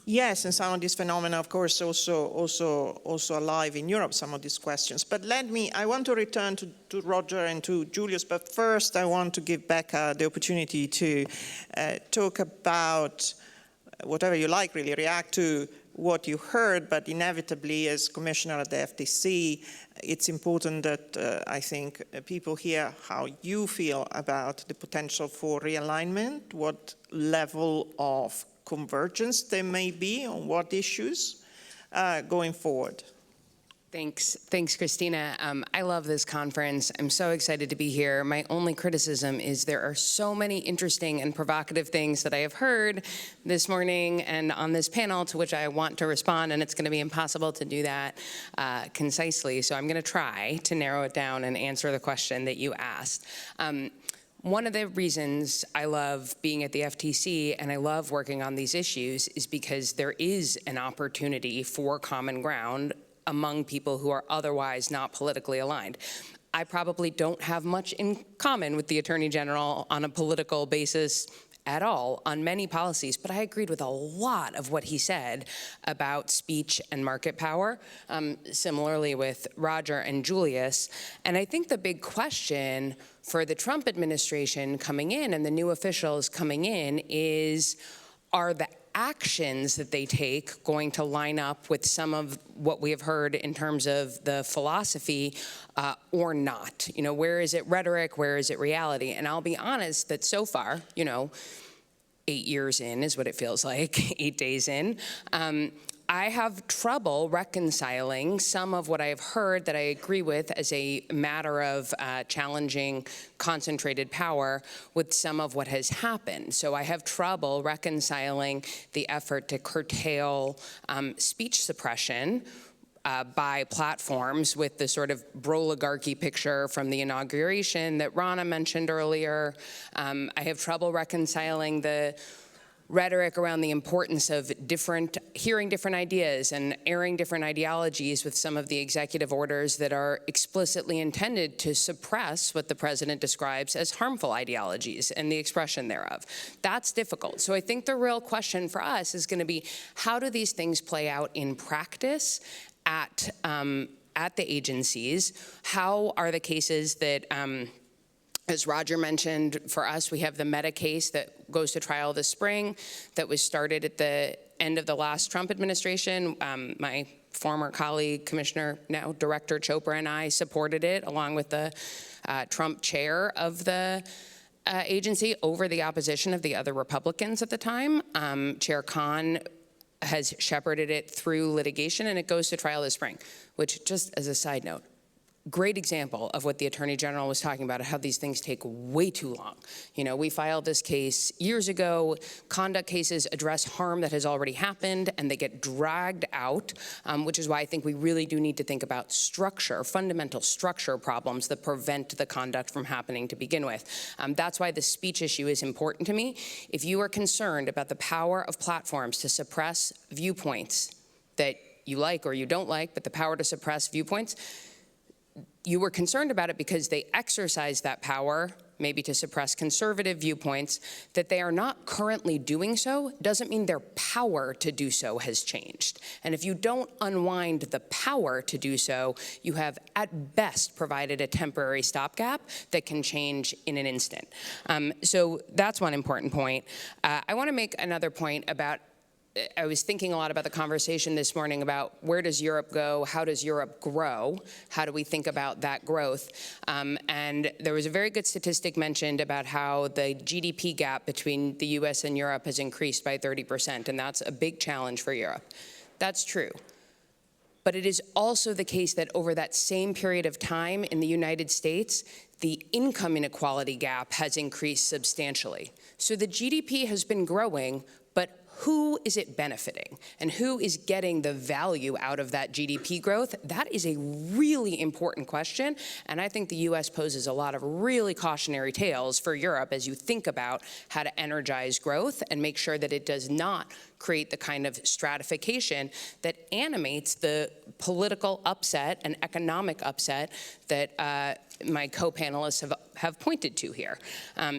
Yes, and some of these phenomena, of course, also alive in Europe, some of these questions. But I want to return to Roger and to Julius, but first I want to give Becca the opportunity to talk about whatever you like, really, react to what you heard, but inevitably, as commissioner at the FTC, it's important that I think people hear how you feel about the potential for realignment, what level of convergence there may be on what issues going forward. Thanks, Cristina. I love this conference. I'm so excited to be here. My only criticism is there are so many interesting and provocative things that I have heard this morning and on this panel to which I want to respond, and it's going to be impossible to do that concisely. So I'm going to try to narrow it down and answer the question that you asked. One of the reasons I love being at the FTC and I love working on these issues is because there is an opportunity for common ground among people who are otherwise not politically aligned. I probably don't have much in common with the Attorney General on a political basis at all on many policies, but I agreed with a lot of what he said about speech and market power, similarly with Roger and Julius. And I think the big question for the Trump administration coming in and the new officials coming in is, are the actions that they take going to line up with some of what we have heard in terms of the philosophy or not? You know, where is it rhetoric? Where is it reality? And I'll be honest that so far, 8 years in is what it feels like, 8 days in, I have trouble reconciling some of what I have heard that I agree with as a matter of challenging concentrated power with some of what has happened. So I have trouble reconciling the effort to curtail speech suppression by platforms with the sort of broligarchy picture from the inauguration that Rana mentioned earlier. I have trouble reconciling the rhetoric around the importance of hearing different ideas and airing different ideologies with some of the executive orders that are explicitly intended to suppress what the president describes as harmful ideologies and the expression thereof. That's difficult. So I think the real question for us is going to be, how do these things play out in practice at the agencies? How are the cases that, as Roger mentioned, for us, we have the Meta case that goes to trial this spring that was started at the end of the last Trump administration. My former colleague, Commissioner, now Director Chopra, and I supported it along with the Trump chair of the agency over the opposition of the other Republicans at the time. Chair Khan has shepherded it through litigation, and it goes to trial this spring, which, just as a side note, great example of what the Attorney General was talking about, how these things take way too long. We filed this case years ago. Conduct cases address harm that has already happened, and they get dragged out, which is why I think we really do need to think about structure, fundamental structure problems that prevent the conduct from happening to begin with. That's why the speech issue is important to me. If you are concerned about the power of platforms to suppress viewpoints that you like or you don't like, but the power to suppress viewpoints, you were concerned about it because they exercise that power, maybe to suppress conservative viewpoints. That they are not currently doing so doesn't mean their power to do so has changed. And if you don't unwind the power to do so, you have at best provided a temporary stopgap that can change in an instant. So that's one important point. I want to make another point about, I was thinking a lot about the conversation this morning about where does Europe go, how does Europe grow, how do we think about that growth? And there was a very good statistic mentioned about how the GDP gap between the US and Europe has increased by 30%, and that's a big challenge for Europe. That's true. But it is also the case that over that same period of time in the United States, the income inequality gap has increased substantially. So the GDP has been growing, but who is it benefiting and who is getting the value out of that GDP growth? That is a really important question, and I think the US poses a lot of really cautionary tales for Europe as you think about how to energize growth and make sure that it does not create the kind of stratification that animates the political upset and economic upset that my co-panelists have pointed to here.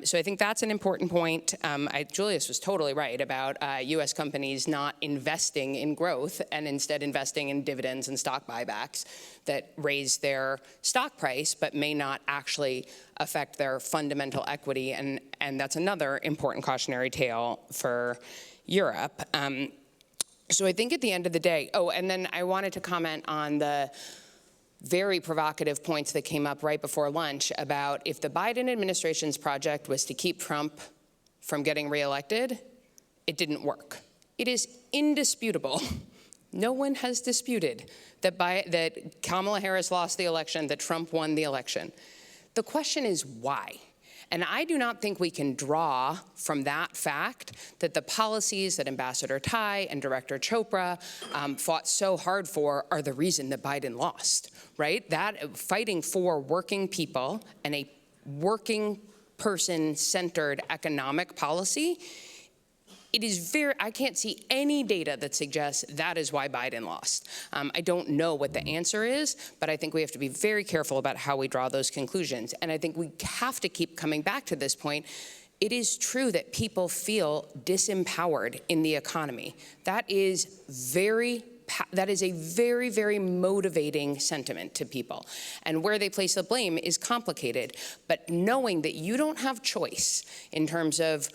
So I think that's an important point. Julius was totally right about US companies not investing in growth and instead investing in dividends and stock buybacks that raise their stock price but may not actually affect their fundamental equity, and that's another important cautionary tale for Europe. So I think at the end of the day, and then I wanted to comment on the very provocative points that came up right before lunch about if the Biden administration's project was to keep Trump from getting reelected, it didn't work. It is indisputable. No one has disputed that Kamala Harris lost the election, that Trump won the election. The question is why? And I do not think we can draw from that fact that the policies that Ambassador Tai and Director Chopra fought so hard for are the reason that Biden lost, right? That fighting for working people and a working person-centered economic policy, I can't see any data that suggests that is why Biden lost. I don't know what the answer is, but I think we have to be very careful about how we draw those conclusions. And I think we have to keep coming back to this point. It is true that people feel disempowered in the economy. That is a very, very motivating sentiment to people. And where they place the blame is complicated. But knowing that you don't have choice in terms of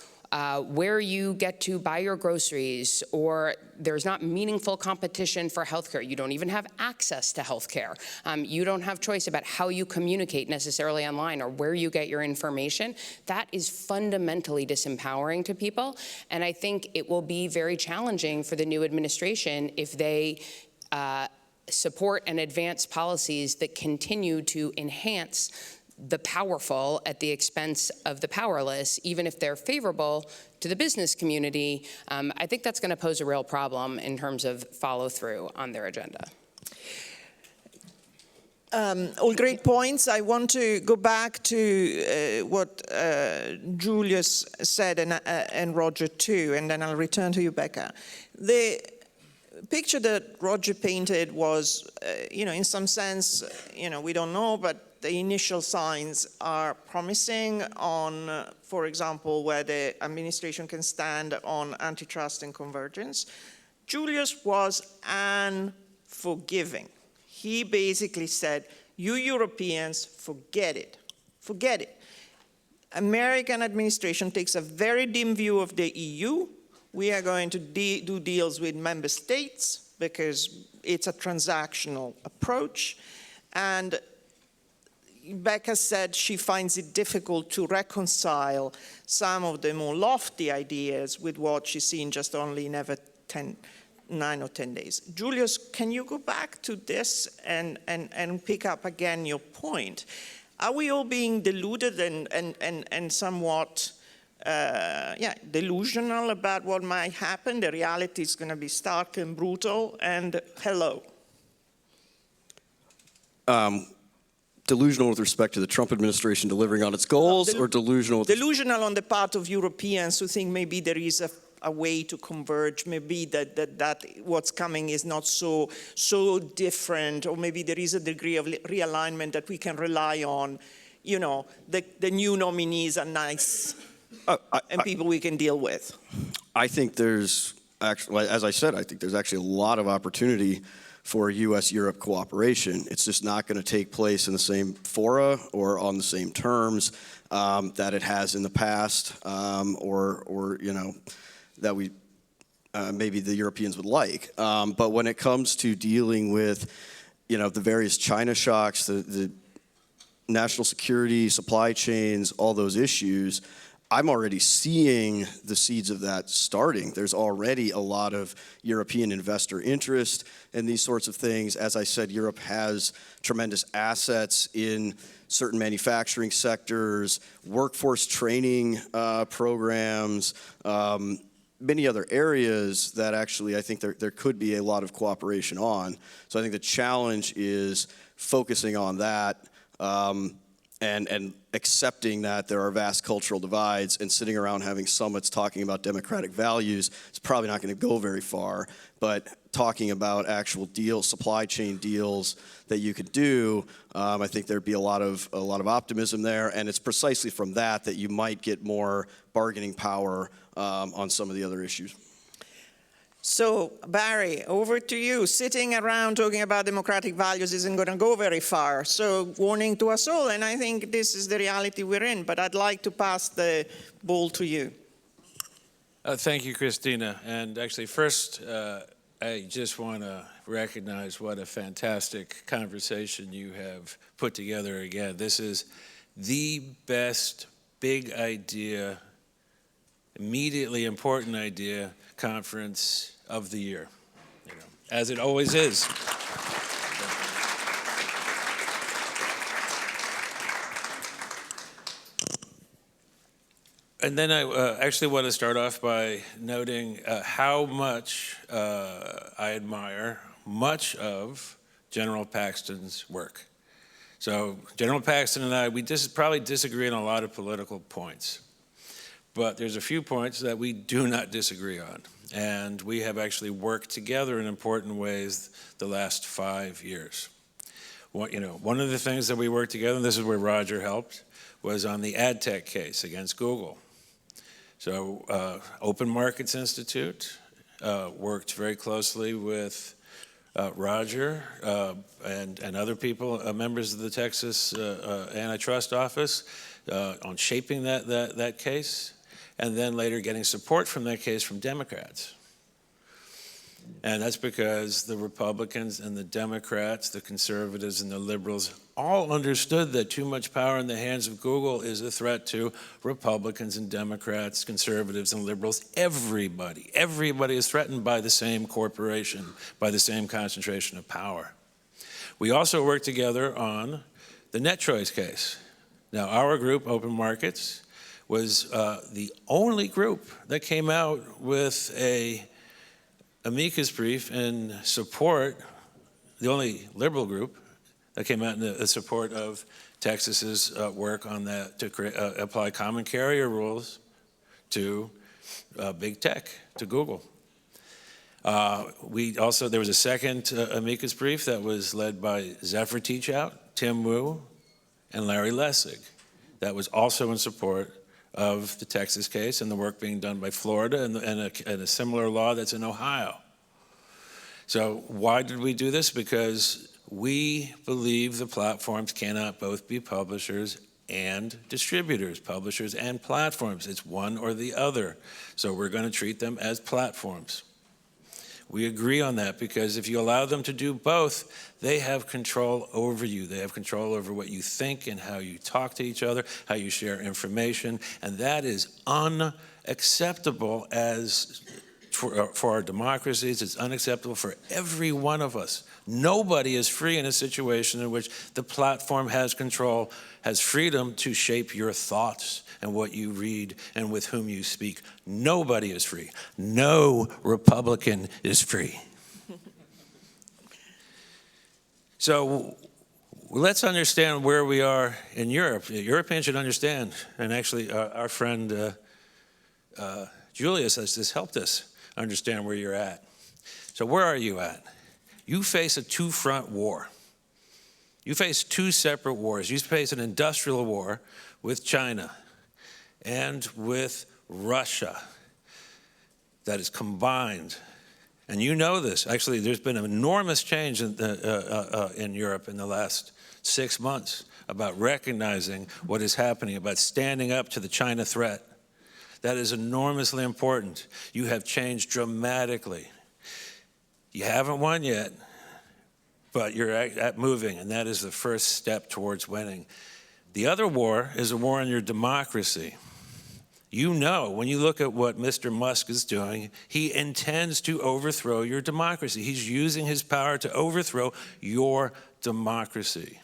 where you get to buy your groceries, or there's not meaningful competition for healthcare. You don't even have access to healthcare. You don't have choice about how you communicate necessarily online or where you get your information. That is fundamentally disempowering to people. And I think it will be very challenging for the new administration if they support and advance policies that continue to enhance the powerful at the expense of the powerless, even if they're favorable to the business community. I think that's going to pose a real problem in terms of follow through on their agenda. All great points. I want to go back to what Julius said and Roger too, and then I'll return to you, Becca. The picture that Roger painted was, in some sense, we don't know, but the initial signs are promising on, for example, where the administration can stand on antitrust and convergence. Julius was unforgiving. He basically said, you Europeans, forget it. Forget it. American administration takes a very dim view of the EU. We are going to do deals with member states because it's a transactional approach. And Becca said she finds it difficult to reconcile some of the more lofty ideas with what she's seen just only in 9 or 10 days. Julius, can you go back to this and pick up again your point? Are we all being deluded and somewhat delusional about what might happen? The reality is going to be stark and brutal, and hello. Delusional with respect to the Trump administration delivering on its goals, or delusional? Delusional on the part of Europeans who think maybe there is a way to converge, maybe that what's coming is not so different, or maybe there is a degree of realignment that we can rely on. The new nominees are nice and people we can deal with. I think there's actually, as I said, I think there's actually a lot of opportunity for U.S.-Europe cooperation. It's just not going to take place in the same fora or on the same terms that it has in the past, or that we maybe the Europeans would like. But when it comes to dealing with, the various China shocks, the national security, supply chains, all those issues, I'm already seeing the seeds of that starting. There's already a lot of European investor interest in these sorts of things. As I said, Europe has tremendous assets in certain manufacturing sectors, workforce training programs, many other areas that actually I think there could be a lot of cooperation on. So I think the challenge is focusing on that and accepting that there are vast cultural divides, and sitting around having summits talking about democratic values is probably not going to go very far. But talking about actual deals, supply chain deals that you could do, I think there'd be a lot of optimism there, and it's precisely from that you might get more bargaining power on some of the other issues. So, Barry, over to you. Sitting around talking about democratic values isn't going to go very far. So, warning to us all, and I think this is the reality we're in, but I'd like to pass the ball to you. Thank you, Cristina. And actually, first, I just want to recognize what a fantastic conversation you have put together again. This is the best big idea, immediately important idea conference of the year, as it always is. And then I actually want to start off by noting how much I admire much of General Paxton's work. So General Paxton and I, we probably disagree on a lot of political points. But there's a few points that we do not disagree on. And we have actually worked together in important ways the last 5 years. One of the things that we worked together, and this is where Roger helped, was on the ad tech case against Google. So Open Markets Institute worked very closely with Roger and other people, members of the Texas Antitrust Office, on shaping that case, and then later getting support from that case from Democrats. And that's because the Republicans and the Democrats, the conservatives and the liberals, all understood that too much power in the hands of Google is a threat to Republicans and Democrats, conservatives and liberals, everybody. Everybody is threatened by the same corporation, by the same concentration of power. We also worked together on the net choice case. Now, our group, Open Markets, was the only group that came out with a amicus brief in support, the only liberal group that came out in support of Texas's work on that to apply common carrier rules to big tech, to Google. There was a second amicus brief that was led by Zephyr Teachout, Tim Wu, and Larry Lessig. That was also in support of the Texas case and the work being done by Florida and a similar law that's in Ohio. So why did we do this? Because we believe the platforms cannot both be publishers and distributors, publishers and platforms. It's one or the other. So we're going to treat them as platforms. We agree on that because if you allow them to do both, they have control over you. They have control over what you think and how you talk to each other, how you share information, and that is unacceptable for our democracies. It's unacceptable for every one of us. Nobody is free in a situation in which the platform has control, has freedom to shape your thoughts and what you read and with whom you speak. Nobody is free. No Republican is free. So let's understand where we are in Europe. The Europeans should understand, and actually our friend Julius has just helped us understand where you're at. So where are you at? You face a two-front war. You face two separate wars. You face an industrial war with China and with Russia that is combined. And you know this. Actually, there's been an enormous change in Europe in the last 6 months about recognizing what is happening, about standing up to the China threat. That is enormously important. You have changed dramatically. You haven't won yet, but you're at moving, and that is the first step towards winning. The other war is a war on your democracy. You know, when you look at what Mr. Musk is doing, he intends to overthrow your democracy. He's using his power to overthrow your democracy.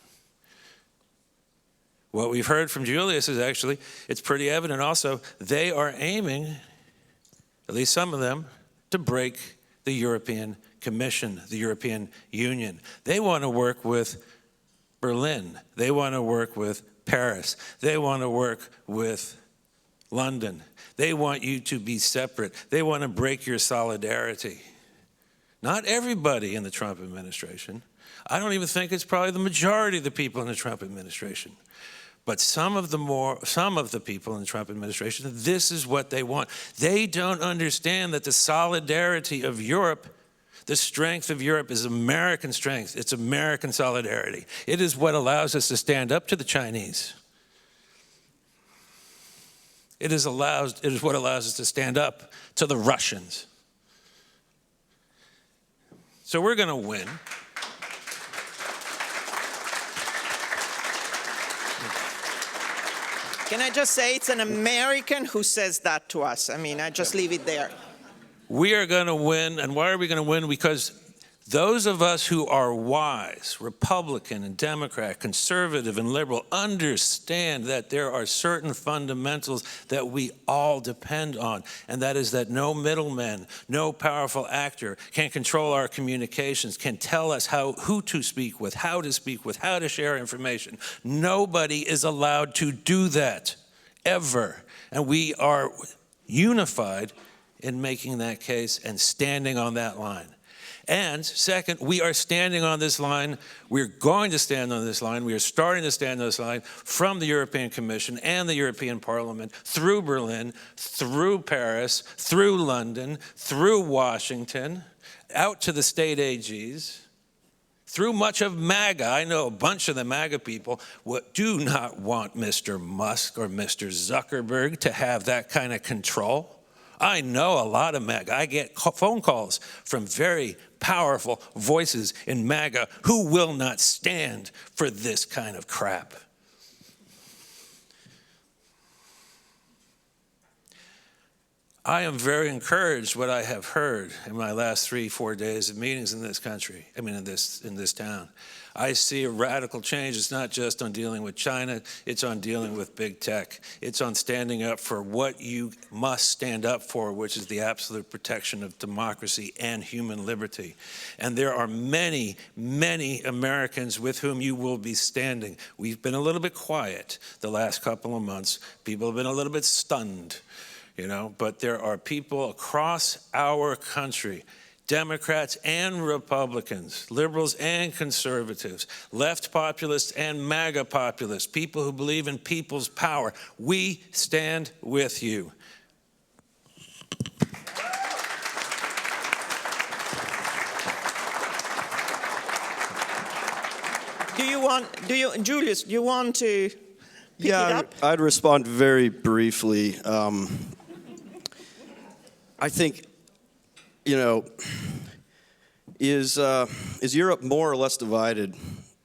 What we've heard from Julius is actually, it's pretty evident also, they are aiming at least some of them, to break the European Commission, the European Union. They want to work with Berlin. They want to work with Paris. They want to work with London. They want you to be separate. They want to break your solidarity. Not everybody in the Trump administration. I don't even think it's probably the majority of the people in the Trump administration. But some of the people in the Trump administration, this is what they want. They don't understand that the solidarity of Europe, the strength of Europe is American strength. It's American solidarity. It is what allows us to stand up to the Chinese. It is what allows us to stand up to the Russians. So we're going to win. Can I just say it's an American who says that to us? I mean, I just leave it there. We are going to win. And why are we going to win? Because those of us who are wise, Republican and Democrat, conservative and liberal, understand that there are certain fundamentals that we all depend on. And that is that no middleman, no powerful actor can control our communications, can tell us who to speak with, how to share information. Nobody is allowed to do that, ever. And we are unified in making that case and standing on that line. And second, we are standing on this line. We're going to stand on this line. We are starting to stand on this line from the European Commission and the European Parliament, through Berlin, through Paris, through London, through Washington, out to the state AGs, through much of MAGA. I know a bunch of the MAGA people do not want Mr. Musk or Mr. Zuckerberg to have that kind of control. I know a lot of MAGA. I get phone calls from very powerful voices in MAGA who will not stand for this kind of crap. I am very encouraged what I have heard in my last 3-4 days of meetings in this country, in this town. I see a radical change. It's not just on dealing with China, it's on dealing with big tech. It's on standing up for what you must stand up for, which is the absolute protection of democracy and human liberty. And there are many, many Americans with whom you will be standing. We've been a little bit quiet the last couple of months. People have been a little bit stunned, but there are people across our country, Democrats and Republicans, liberals and conservatives, left populists and MAGA populists, people who believe in people's power. We stand with you. Julius, do you want to pick it up? I'd respond very briefly. I think, is Europe more or less divided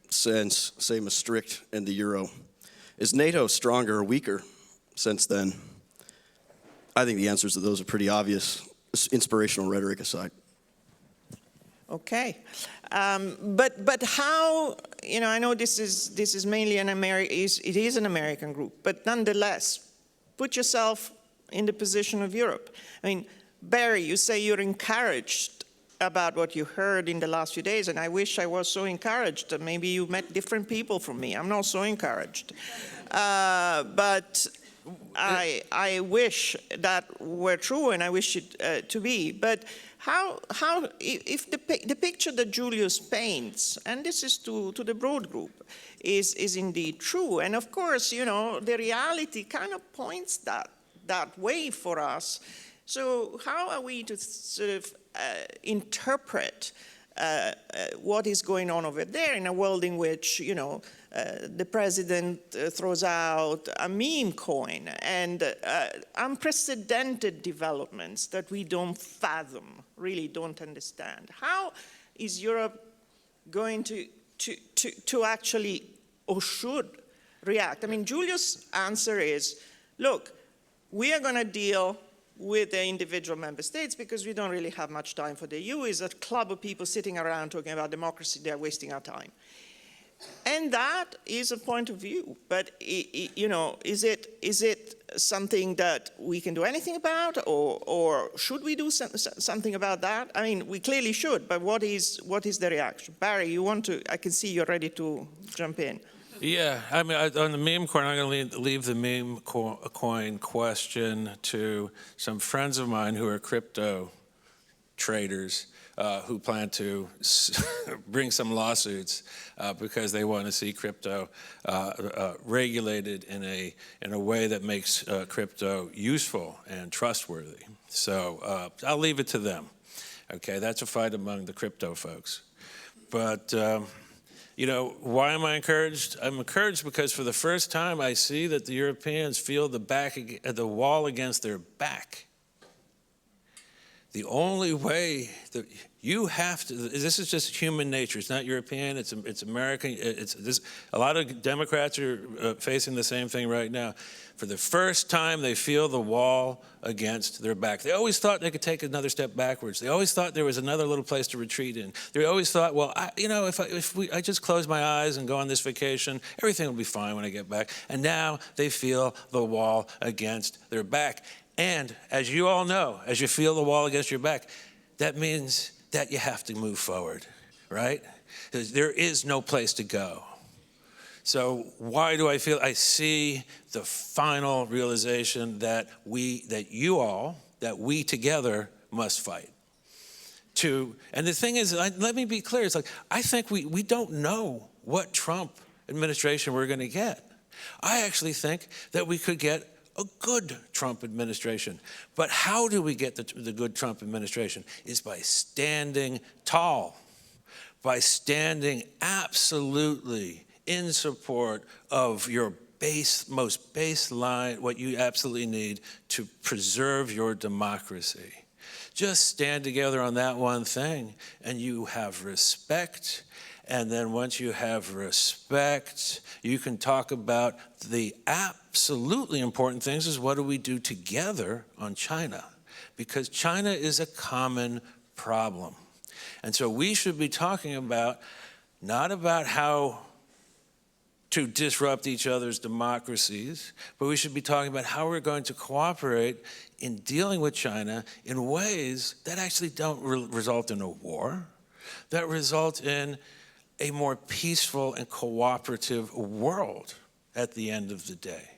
since, say, Maastricht and the euro? Is NATO stronger or weaker since then? I think the answers to those are pretty obvious, inspirational rhetoric aside. Okay, but how? I know this is mainly an American group, but nonetheless, put yourself in the position of Europe. I mean, Barry, you say you're encouraged about what you heard in the last few days, and I wish I was so encouraged. Maybe you met different people from me. I'm not so encouraged. But I wish that were true, and I wish it to be. But how if the picture that Julius paints, and this is to the broad group, is indeed true, and of course, the reality kind of points that way for us. So how are we to sort of interpret what is going on over there in a world in which, the president throws out a meme coin and unprecedented developments that we don't fathom, really don't understand? How is Europe going to actually, or should, react? I mean, Julius' answer is, look, we are going to deal with the individual member states because we don't really have much time for the EU. It's a club of people sitting around talking about democracy. They're wasting our time. And that is a point of view, but is it something that we can do anything about, or should we do something about that? I mean, we clearly should, but what is the reaction? Barry, I can see you're ready to jump in. Yeah, I mean, on the meme coin, I'm going to leave the meme coin question to some friends of mine who are crypto traders who plan to bring some lawsuits because they want to see crypto regulated in a way that makes crypto useful and trustworthy. So I'll leave it to them. Okay, that's a fight among the crypto folks. But why am I encouraged? I'm encouraged because for the first time I see that the Europeans feel the wall against their back. The only way that you have to, this is just human nature. It's not European, it's American. A lot of Democrats are facing the same thing right now. For the first time, they feel the wall against their back. They always thought they could take another step backwards. They always thought there was another little place to retreat in. They always thought, well, if I just close my eyes and go on this vacation, everything will be fine when I get back. And now they feel the wall against their back. And as you all know, as you feel the wall against your back, that means that you have to move forward, right? There is no place to go. So why do I feel? I see the final realization that we together must fight. And the thing is, let me be clear, it's like, I think we don't know what Trump administration we're going to get. I actually think that we could get a good Trump administration. But how do we get the good Trump administration? Is by standing tall, by standing absolutely in support of your most baseline, what you absolutely need to preserve your democracy. Just stand together on that one thing, and you have respect. And then once you have respect, you can talk about the absolutely important things is what do we do together on China? Because China is a common problem. And so we should be talking about, not about how to disrupt each other's democracies, but we should be talking about how we're going to cooperate in dealing with China in ways that actually don't result in a war, that result in a more peaceful and cooperative world at the end of the day.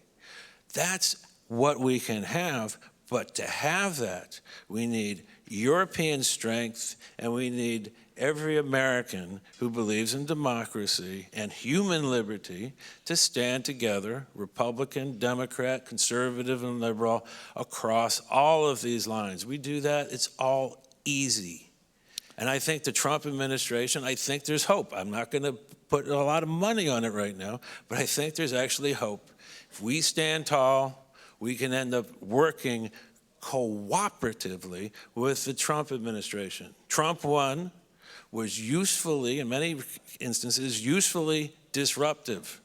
That's what we can have, but to have that, we need European strength, and we need every American who believes in democracy and human liberty to stand together, Republican, Democrat, conservative, and liberal, across all of these lines. We do that, it's all easy. And I think the Trump administration, I think there's hope. I'm not going to put a lot of money on it right now, but I think there's actually hope. If we stand tall, we can end up working cooperatively with the Trump administration. Trump 1 was usefully, in many instances, usefully disruptive.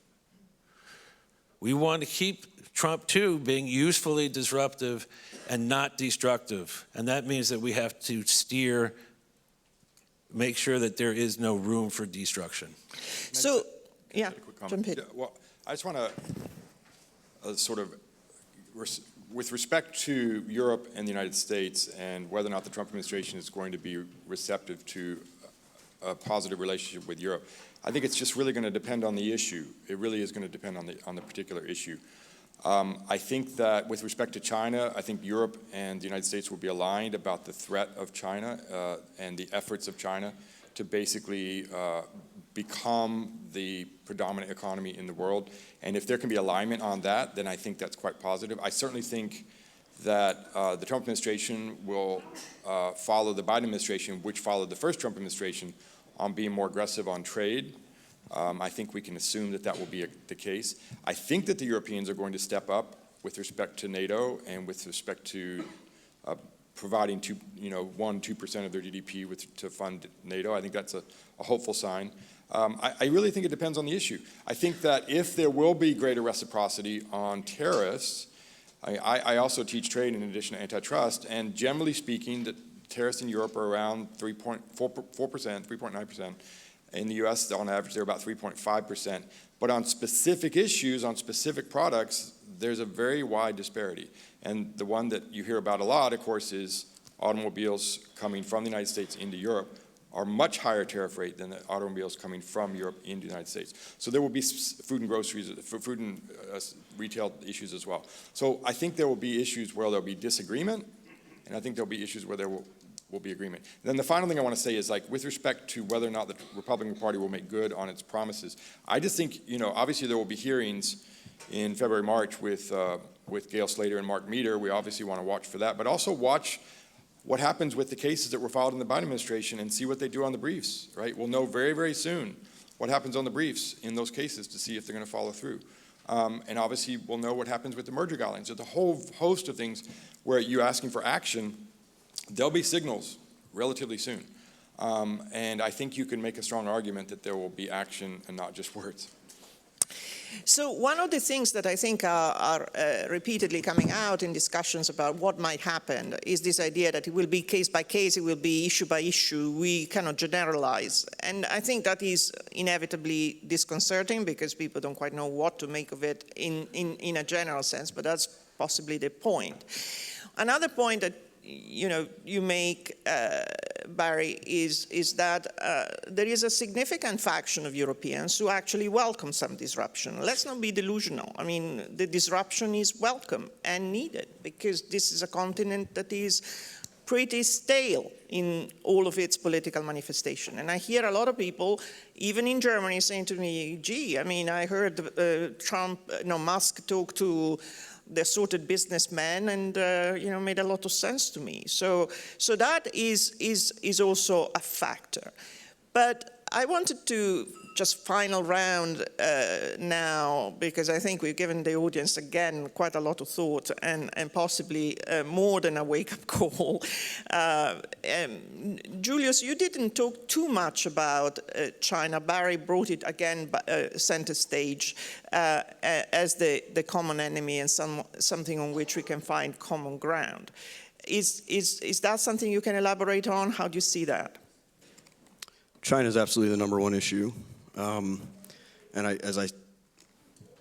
We want to keep Trump 2 being usefully disruptive and not destructive. And that means that we have to make sure that there is no room for destruction. So, yeah, jump in. Well, I just want to with respect to Europe and the United States and whether or not the Trump administration is going to be receptive to a positive relationship with Europe, I think it's just really going to depend on the issue. It really is going to depend on the particular issue. I think that with respect to China, I think Europe and the United States will be aligned about the threat of China and the efforts of China to basically become the predominant economy in the world. And if there can be alignment on that, then I think that's quite positive. I certainly think that the Trump administration will follow the Biden administration, which followed the first Trump administration, on being more aggressive on trade. I think we can assume that that will be the case. I think that the Europeans are going to step up with respect to NATO and with respect to providing 1-2% of their GDP to fund NATO. I think that's a hopeful sign. I really think it depends on the issue. I think that if there will be greater reciprocity on tariffs, I also teach trade in addition to antitrust, and generally speaking, the tariffs in Europe are around 3.9%. In the US, on average, they're about 3.5%. But on specific issues, on specific products, there's a very wide disparity. And the one that you hear about a lot, of course, is automobiles coming from the United States into Europe are much higher tariff rate than the automobiles coming from Europe into the United States. So there will be food and groceries, food and retail issues as well. So I think there will be issues where there'll be disagreement, and I think there'll be issues where there will be agreement. And then the final thing I want to say is, like, with respect to whether or not the Republican Party will make good on its promises, I just think, obviously there will be hearings in February, March with Gail Slater and Mark Meader. We obviously want to watch for that, but also watch what happens with the cases that were filed in the Biden administration and see what they do on the briefs, right? We'll know very, very soon what happens on the briefs in those cases to see if they're going to follow through. And obviously we'll know what happens with the merger guidelines. There's a whole host of things where you're asking for action. There'll be signals relatively soon. And I think you can make a strong argument that there will be action and not just words. So one of the things that I think are repeatedly coming out in discussions about what might happen is this idea that it will be case by case, it will be issue by issue, we cannot generalize. And I think that is inevitably disconcerting because people don't quite know what to make of it in a general sense, but that's possibly the point. Another point that you make, Barry, is that there is a significant faction of Europeans who actually welcome some disruption. Let's not be delusional. I mean, the disruption is welcome and needed because this is a continent that is pretty stale in all of its political manifestation. And I hear a lot of people, even in Germany, saying to me, gee, I mean, I heard Musk talk to the assorted businessman and made a lot of sense to me. So that is also a factor. But I wanted to just final round now, because I think we've given the audience again quite a lot of thought and possibly more than a wake-up call. Julius, you didn't talk too much about China. Barry brought it again center stage as the common enemy and something on which we can find common ground. Is that something you can elaborate on? How do you see that? China is absolutely the number one issue. And as I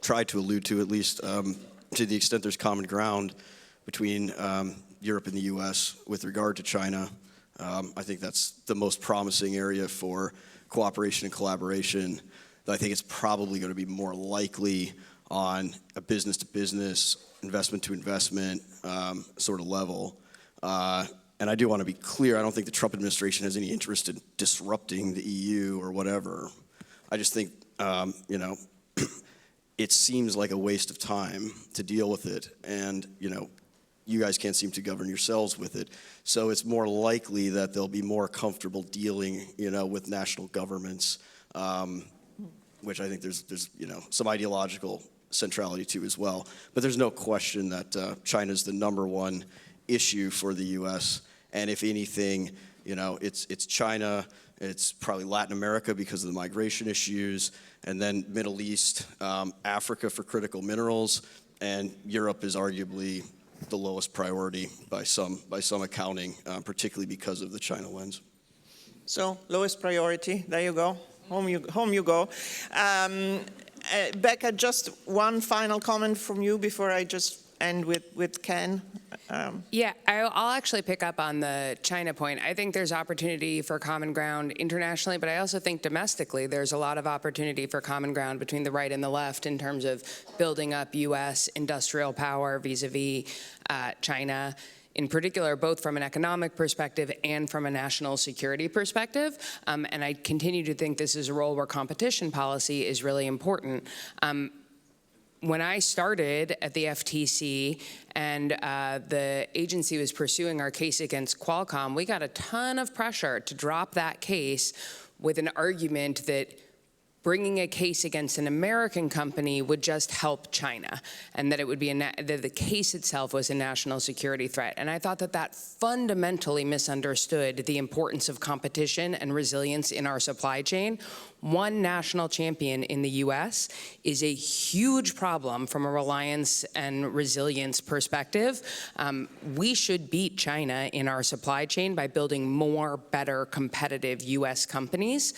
tried to allude to, at least to the extent there's common ground between Europe and the US with regard to China, I think that's the most promising area for cooperation and collaboration. I think it's probably going to be more likely on a business-to-business, investment-to-investment sort of level. And I do want to be clear, I don't think the Trump administration has any interest in disrupting the EU or whatever. I just think, it seems like a waste of time to deal with it. And, you guys can't seem to govern yourselves with it. So it's more likely that they'll be more comfortable dealing, with national governments, which I think there's some ideological centrality to as well. But there's no question that China's the number one issue for the U.S. And if anything, it's China, it's probably Latin America because of the migration issues, and then Middle East, Africa for critical minerals, and Europe is arguably the lowest priority by some accounting, particularly because of the China lens. So lowest priority, there you go, home you go. Becca, just one final comment from you before I just end with Ken. Yeah, I'll actually pick up on the China point. I think there's opportunity for common ground internationally, but I also think domestically there's a lot of opportunity for common ground between the right and the left in terms of building up U.S. industrial power vis-a-vis China, in particular, both from an economic perspective and from a national security perspective. And I continue to think this is a role where competition policy is really important. When I started at the FTC and the agency was pursuing our case against Qualcomm, we got a ton of pressure to drop that case with an argument that bringing a case against an American company would just help China, and that it would be that the case itself was a national security threat. And I thought that that fundamentally misunderstood the importance of competition and resilience in our supply chain. One national champion in the US is a huge problem from a reliance and resilience perspective. We should beat China in our supply chain by building more, better, competitive US companies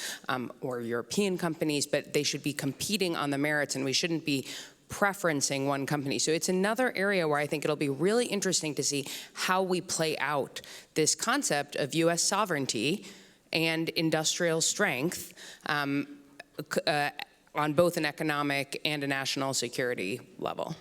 or European companies, but they should be competing on the merits, and we shouldn't be preferencing one company. So it's another area where I think it'll be really interesting to see how we play out this concept of US sovereignty and industrial strength on both an economic and a national security level.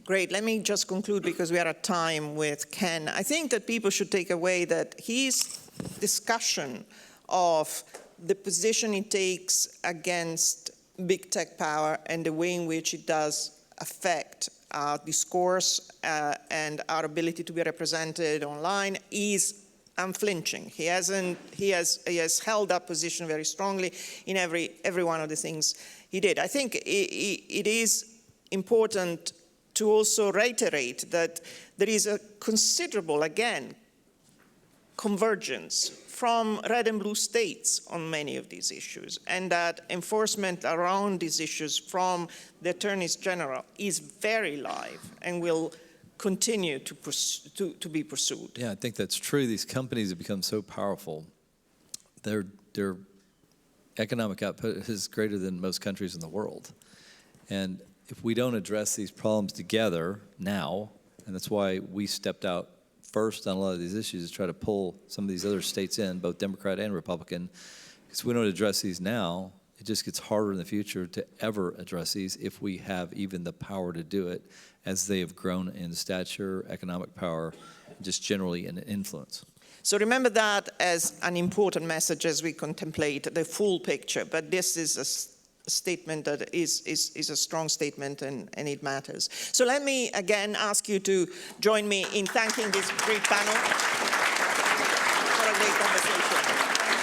Great. Let me just conclude, because we are at time, with Ken. I think that people should take away that his discussion of the position he takes against big tech power and the way in which it does affect our discourse and our ability to be represented online is unflinching. He has held that position very strongly in every one of the things he did. I think it is important to also reiterate that there is a considerable, again, convergence from red and blue states on many of these issues, and that enforcement around these issues from the attorneys general is very live and will continue to be pursued. Yeah, I think that's true. These companies have become so powerful. Their economic output is greater than most countries in the world. And if we don't address these problems together now, and that's why we stepped out first on a lot of these issues, to try to pull some of these other states in, both Democrat and Republican, because if we don't address these now, it just gets harder in the future to ever address these if we have even the power to do it, as they have grown in stature, economic power, and just generally in influence. So remember that as an important message as we contemplate the full picture, but this is a statement that is a strong statement, and it matters. So let me again ask you to join me in thanking this great panel for a great conversation.